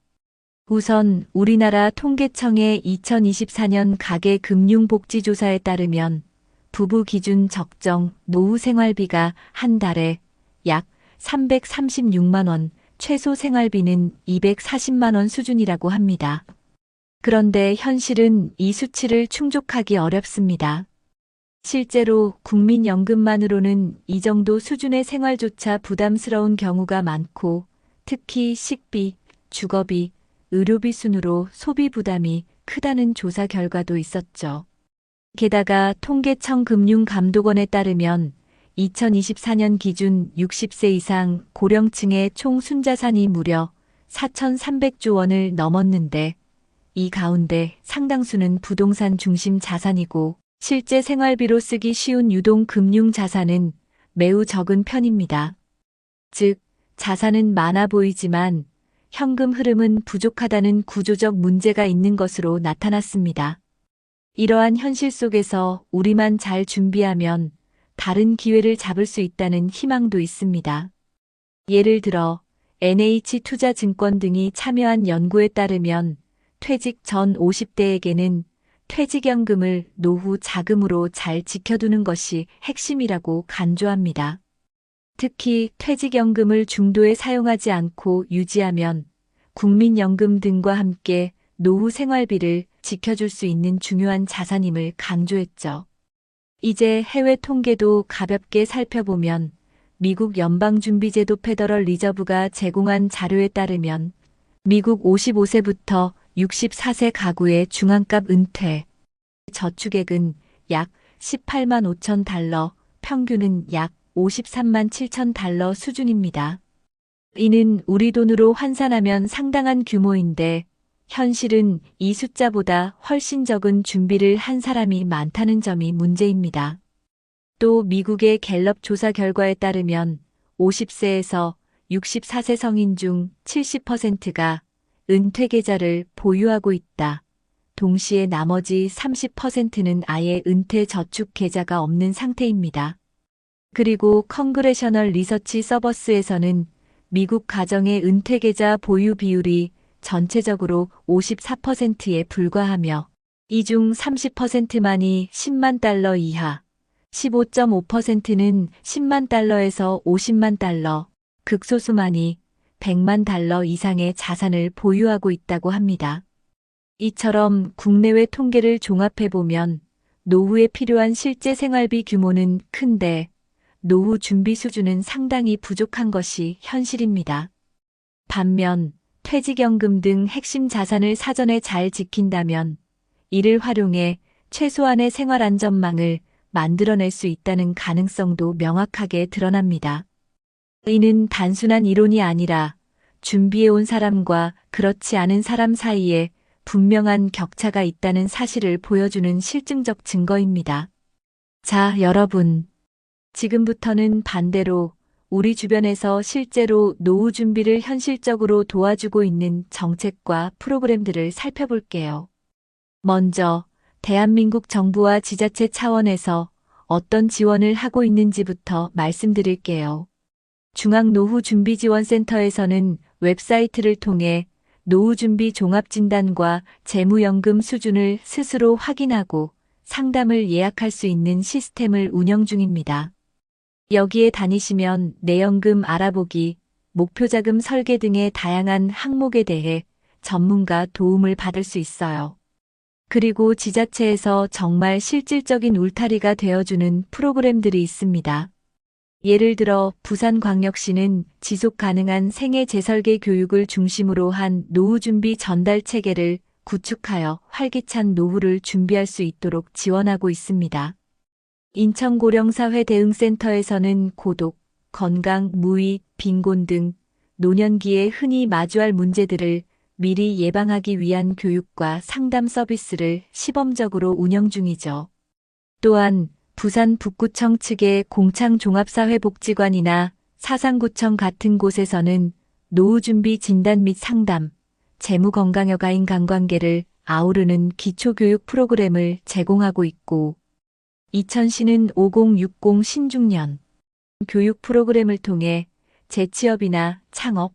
우선 우리나라 통계청의 2024년 가계금융복지조사에 따르면 부부 기준 적정 노후 생활비가 한 달에 약 336만 원, 최소 생활비는 240만 원 수준이라고 합니다. 그런데 현실은 이 수치를 충족하기 어렵습니다. 실제로 국민연금만으로는 이 정도 수준의 생활조차 부담스러운 경우가 많고 특히 식비, 주거비, 의료비 순으로 소비 부담이 크다는 조사 결과도 있었죠. 게다가 통계청 금융감독원에 따르면 2024년 기준 60세 이상 고령층의 총 순자산이 무려 4,300조 원을 넘었는데 이 가운데 상당수는 부동산 중심 자산이고 실제 생활비로 쓰기 쉬운 유동 금융 자산은 매우 적은 편입니다. 즉, 자산은 많아 보이지만 현금 흐름은 부족하다는 구조적 문제가 있는 것으로 나타났습니다. 이러한 현실 속에서 우리만 잘 준비하면 다른 기회를 잡을 수 있다는 희망도 있습니다. 예를 들어 NH투자증권 등이 참여한 연구에 따르면 퇴직 전 50대에게는 퇴직연금을 노후 자금으로 잘 지켜두는 것이 핵심이라고 강조합니다. 특히 퇴직연금을 중도에 사용하지 않고 유지하면 국민연금 등과 함께 노후 생활비를 지켜줄 수 있는 중요한 자산임을 강조했죠. 이제 해외 통계도 가볍게 살펴보면 미국 연방준비제도 페더럴 리저브가 제공한 자료에 따르면 미국 55세부터 64세 가구의 중앙값 은퇴 저축액은 약 18만 5천 달러, 평균은 약 53만 7천 달러 수준입니다. 이는 우리 돈으로 환산하면 상당한 규모인데 현실은 이 숫자보다 훨씬 적은 준비를 한 사람이 많다는 점이 문제입니다. 또 미국의 갤럽 조사 결과에 따르면 50세에서 64세 성인 중 70%가 은퇴 계좌를 보유하고 있다. 동시에 나머지 30%는 아예 은퇴 저축 계좌가 없는 상태입니다. 그리고 컨그레셔널 리서치 서버스에서는 미국 가정의 은퇴 계좌 보유 비율이 전체적으로 54%에 불과하며 이 중 30%만이 10만 달러 이하, 15.5%는 10만 달러에서 50만 달러, 극소수만이 100만 달러 이상의 자산을 보유하고 있다고 합니다. 이처럼 국내외 통계를 종합해보면 노후에 필요한 실제 생활비 규모는 큰데 노후 준비 수준은 상당히 부족한 것이 현실입니다. 반면 퇴직연금 등 핵심 자산을 사전에 잘 지킨다면 이를 활용해 최소한의 생활 안전망을 만들어낼 수 있다는 가능성도 명확하게 드러납니다. 이는 단순한 이론이 아니라 준비해온 사람과 그렇지 않은 사람 사이에 분명한 격차가 있다는 사실을 보여주는 실증적 증거입니다. 자, 여러분. 지금부터는 반대로 우리 주변에서 실제로 노후 준비를 현실적으로 도와주고 있는 정책과 프로그램들을 살펴볼게요. 먼저 대한민국 정부와 지자체 차원에서 어떤 지원을 하고 있는지부터 말씀드릴게요. 중앙노후준비지원센터에서는 웹사이트를 통해 노후준비 종합진단과 재무연금 수준을 스스로 확인하고 상담을 예약할 수 있는 시스템을 운영 중입니다. 여기에 다니시면 내연금 알아보기, 목표자금 설계 등의 다양한 항목에 대해 전문가 도움을 받을 수 있어요. 그리고 지자체에서 정말 실질적인 울타리가 되어주는 프로그램들이 있습니다. 예를 들어 부산광역시는 지속 가능한 생애 재설계 교육을 중심으로 한 노후준비 전달 체계를 구축하여 활기찬 노후를 준비할 수 있도록 지원하고 있습니다. 인천고령사회대응센터에서는 고독, 건강, 무의, 빈곤 등 노년기에 흔히 마주할 문제들을 미리 예방하기 위한 교육과 상담 서비스를 시범적으로 운영 중이죠. 또한 부산 북구청 측의 공창종합사회복지관이나 사상구청 같은 곳에서는 노후준비 진단 및 상담, 재무건강여가 인간관계를 아우르는 기초교육 프로그램을 제공하고 있고, 이천시는 5060 신중년 교육 프로그램을 통해 재취업이나 창업,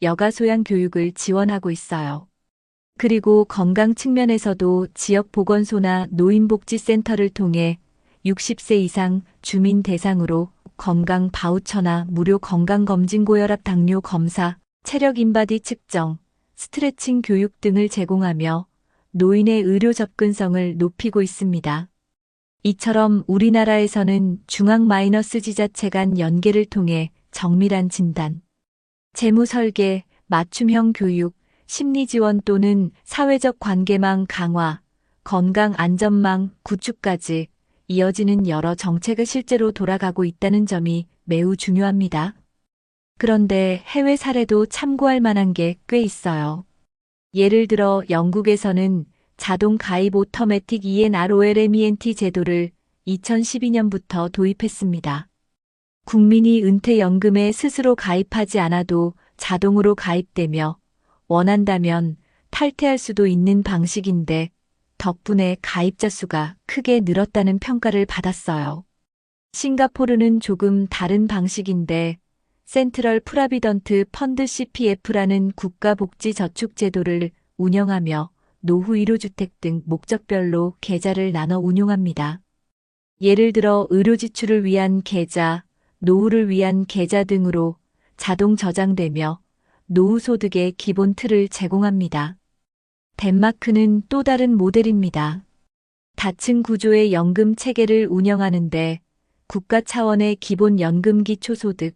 여가소양 교육을 지원하고 있어요. 그리고 건강 측면에서도 지역보건소나 노인복지센터를 통해 60세 이상 주민 대상으로 건강 바우처나 무료 건강검진 고혈압 당뇨 검사, 체력 인바디 측정, 스트레칭 교육 등을 제공하며 노인의 의료 접근성을 높이고 있습니다. 이처럼 우리나라에서는 중앙-지자체 간 연계를 통해 정밀한 진단, 재무 설계, 맞춤형 교육, 심리 지원 또는 사회적 관계망 강화, 건강 안전망 구축까지 이어지는 여러 정책을 실제로 돌아가고 있다는 점이 매우 중요합니다. 그런데 해외 사례도 참고할 만한 게 꽤 있어요. 예를 들어 영국에서는 자동 가입 오토매틱 ENROLMENT 제도를 2012년부터 도입했습니다. 국민이 은퇴연금에 스스로 가입하지 않아도 자동으로 가입되며 원한다면 탈퇴할 수도 있는 방식인데 덕분에 가입자 수가 크게 늘었다는 평가를 받았어요. 싱가포르는 조금 다른 방식인데 센트럴 프라비던트 펀드 CPF라는 국가복지저축제도를 운영하며 노후 1호주택 등 목적별로 계좌를 나눠 운용합니다. 예를 들어 의료 지출을 위한 계좌, 노후를 위한 계좌 등으로 자동 저장되며 노후 소득의 기본 틀을 제공합니다. 덴마크는 또 다른 모델입니다. 다층 구조의 연금 체계를 운영하는데 국가 차원의 기본 연금 기초소득,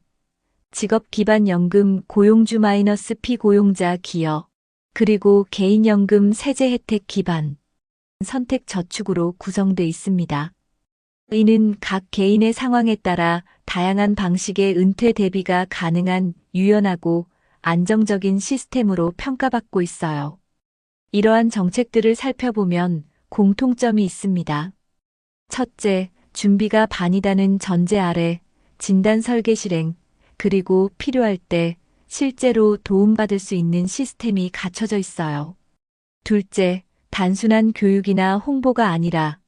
직업 기반 연금 고용주 - 피고용자 기여, 그리고 개인연금 세제 혜택 기반, 선택 저축으로 구성돼 있습니다. 이는 각 개인의 상황에 따라 다양한 방식의 은퇴 대비가 가능한 유연하고 안정적인 시스템으로 평가받고 있어요. 이러한 정책들을 살펴보면 공통점이 있습니다. 첫째, 준비가 반이다는 전제 아래 진단 설계 실행, 그리고 필요할 때 실제로 도움받을 수 있는 시스템이 갖춰져 있어요. 둘째, 단순한 교육이나 홍보가 아니라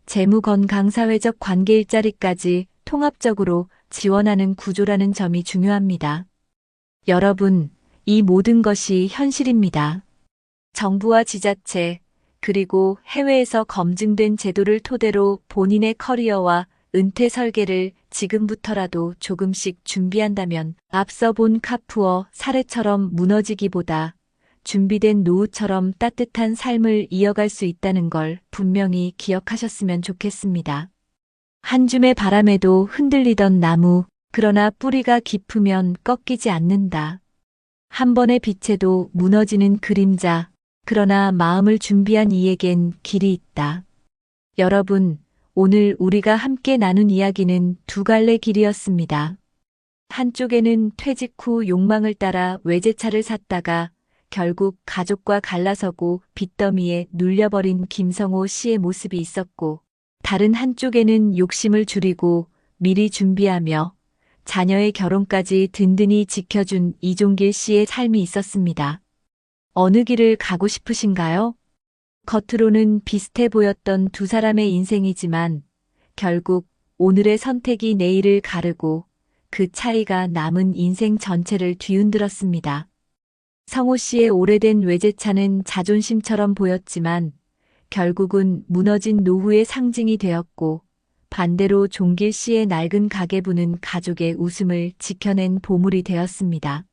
재무 건강 사회적 관계 일자리까지 통합적으로 지원하는 구조라는 점이 중요합니다. 여러분, 이 모든 것이 현실입니다. 정부와 지자체, 그리고 해외에서 검증된 제도를 토대로 본인의 커리어와 은퇴 설계를 지금부터라도 조금씩 준비한다면 앞서 본 카푸어 사례처럼 무너지기보다 준비된 노후처럼 따뜻한 삶을 이어갈 수 있다는 걸 분명히 기억하셨으면 좋겠습니다. 한 줌의 바람에도 흔들리던 나무, 그러나 뿌리가 깊으면 꺾이지 않는다. 한 번의 빛에도 무너지는 그림자, 그러나 마음을 준비한 이에겐 길이 있다. 여러분, 오늘 우리가 함께 나눈 이야기는 두 갈래 길이었습니다. 한쪽에는 퇴직 후 욕망을 따라 외제차를 샀다가 결국 가족과 갈라서고 빚더미에 눌려버린 김성호 씨의 모습이 있었고, 다른 한쪽에는 욕심을 줄이고 미리 준비하며 자녀의 결혼까지 든든히 지켜준 이종길 씨의 삶이 있었습니다. 어느 길을 가고 싶으신가요? 겉으로는 비슷해 보였던 두 사람의 인생이지만 결국 오늘의 선택이 내일을 가르고 그 차이가 남은 인생 전체를 뒤흔들었습니다. 성호 씨의 오래된 외제차는 자존심처럼 보였지만 결국은 무너진 노후의 상징이 되었고, 반대로 종길 씨의 낡은 가계부는 가족의 웃음을 지켜낸 보물이 되었습니다.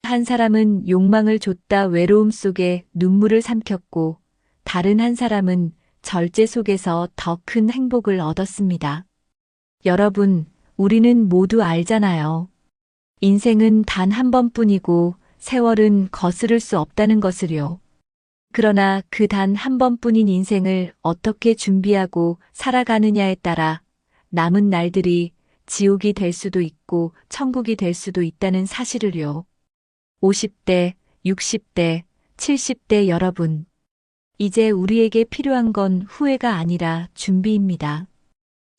한 사람은 욕망을 좇다 외로움 속에 눈물을 삼켰고, 다른 한 사람은 절제 속에서 더 큰 행복을 얻었습니다. 여러분, 우리는 모두 알잖아요. 인생은 단 한 번뿐이고 세월은 거스를 수 없다는 것을요. 그러나 그 단 한 번뿐인 인생을 어떻게 준비하고 살아가느냐에 따라 남은 날들이 지옥이 될 수도 있고 천국이 될 수도 있다는 사실을요. 50대, 60대, 70대 여러분. 이제 우리에게 필요한 건 후회가 아니라 준비입니다.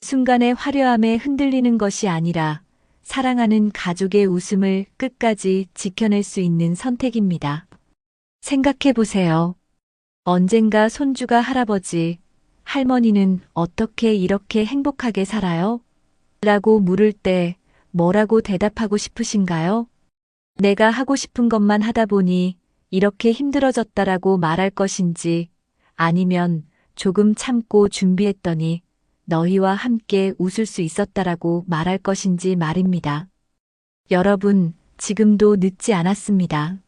순간의 화려함에 흔들리는 것이 아니라 사랑하는 가족의 웃음을 끝까지 지켜낼 수 있는 선택입니다. 생각해 보세요. 언젠가 손주가 할아버지, 할머니는 어떻게 이렇게 행복하게 살아요? 라고 물을 때 뭐라고 대답하고 싶으신가요? 내가 하고 싶은 것만 하다 보니 이렇게 힘들어졌다라고 말할 것인지, 아니면 조금 참고 준비했더니 너희와 함께 웃을 수 있었다라고 말할 것인지 말입니다. 여러분, 지금도 늦지 않았습니다.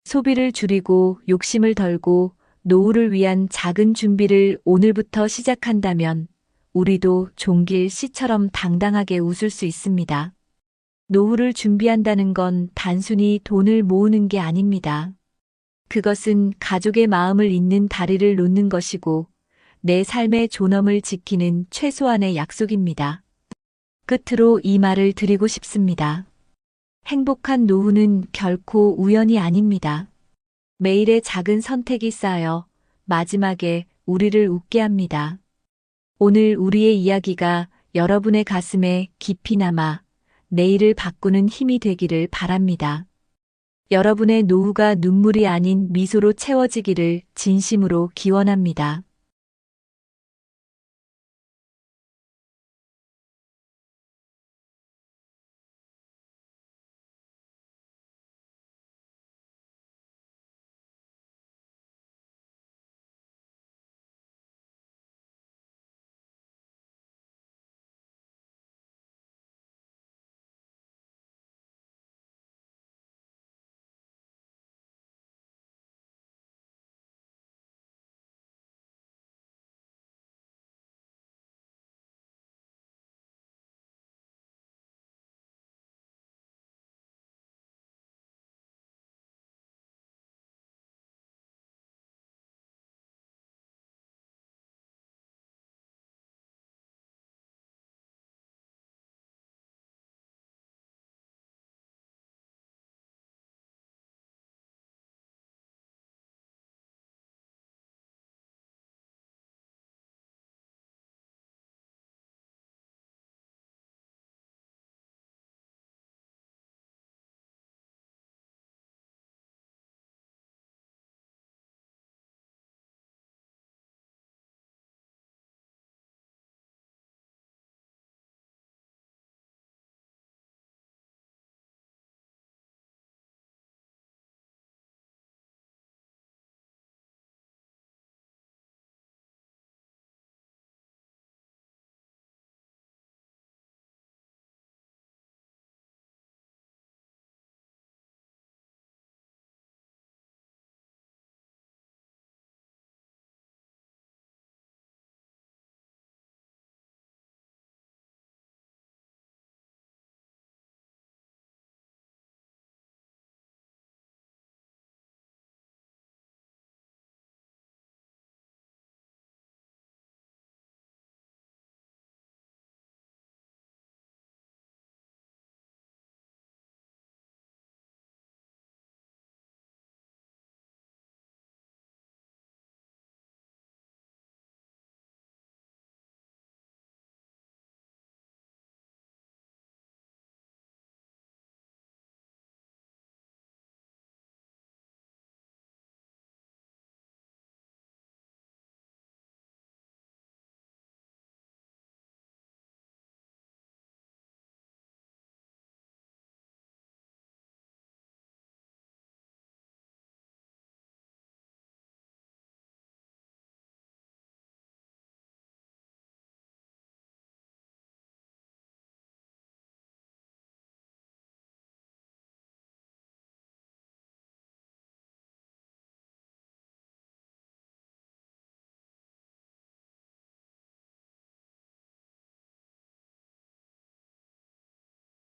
소비를 줄이고 욕심을 덜고 노후를 위한 작은 준비를 오늘부터 시작한다면 우리도 종길 씨처럼 당당하게 웃을 수 있습니다. 노후를 준비한다는 건 단순히 돈을 모으는 게 아닙니다. 그것은 가족의 마음을 잇는 다리를 놓는 것이고 내 삶의 존엄을 지키는 최소한의 약속입니다. 끝으로 이 말을 드리고 싶습니다. 행복한 노후는 결코 우연이 아닙니다. 매일의 작은 선택이 쌓여 마지막에 우리를 웃게 합니다. 오늘 우리의 이야기가 여러분의 가슴에 깊이 남아 내일을 바꾸는 힘이 되기를 바랍니다. 여러분의 노후가 눈물이 아닌 미소로 채워지기를 진심으로 기원합니다.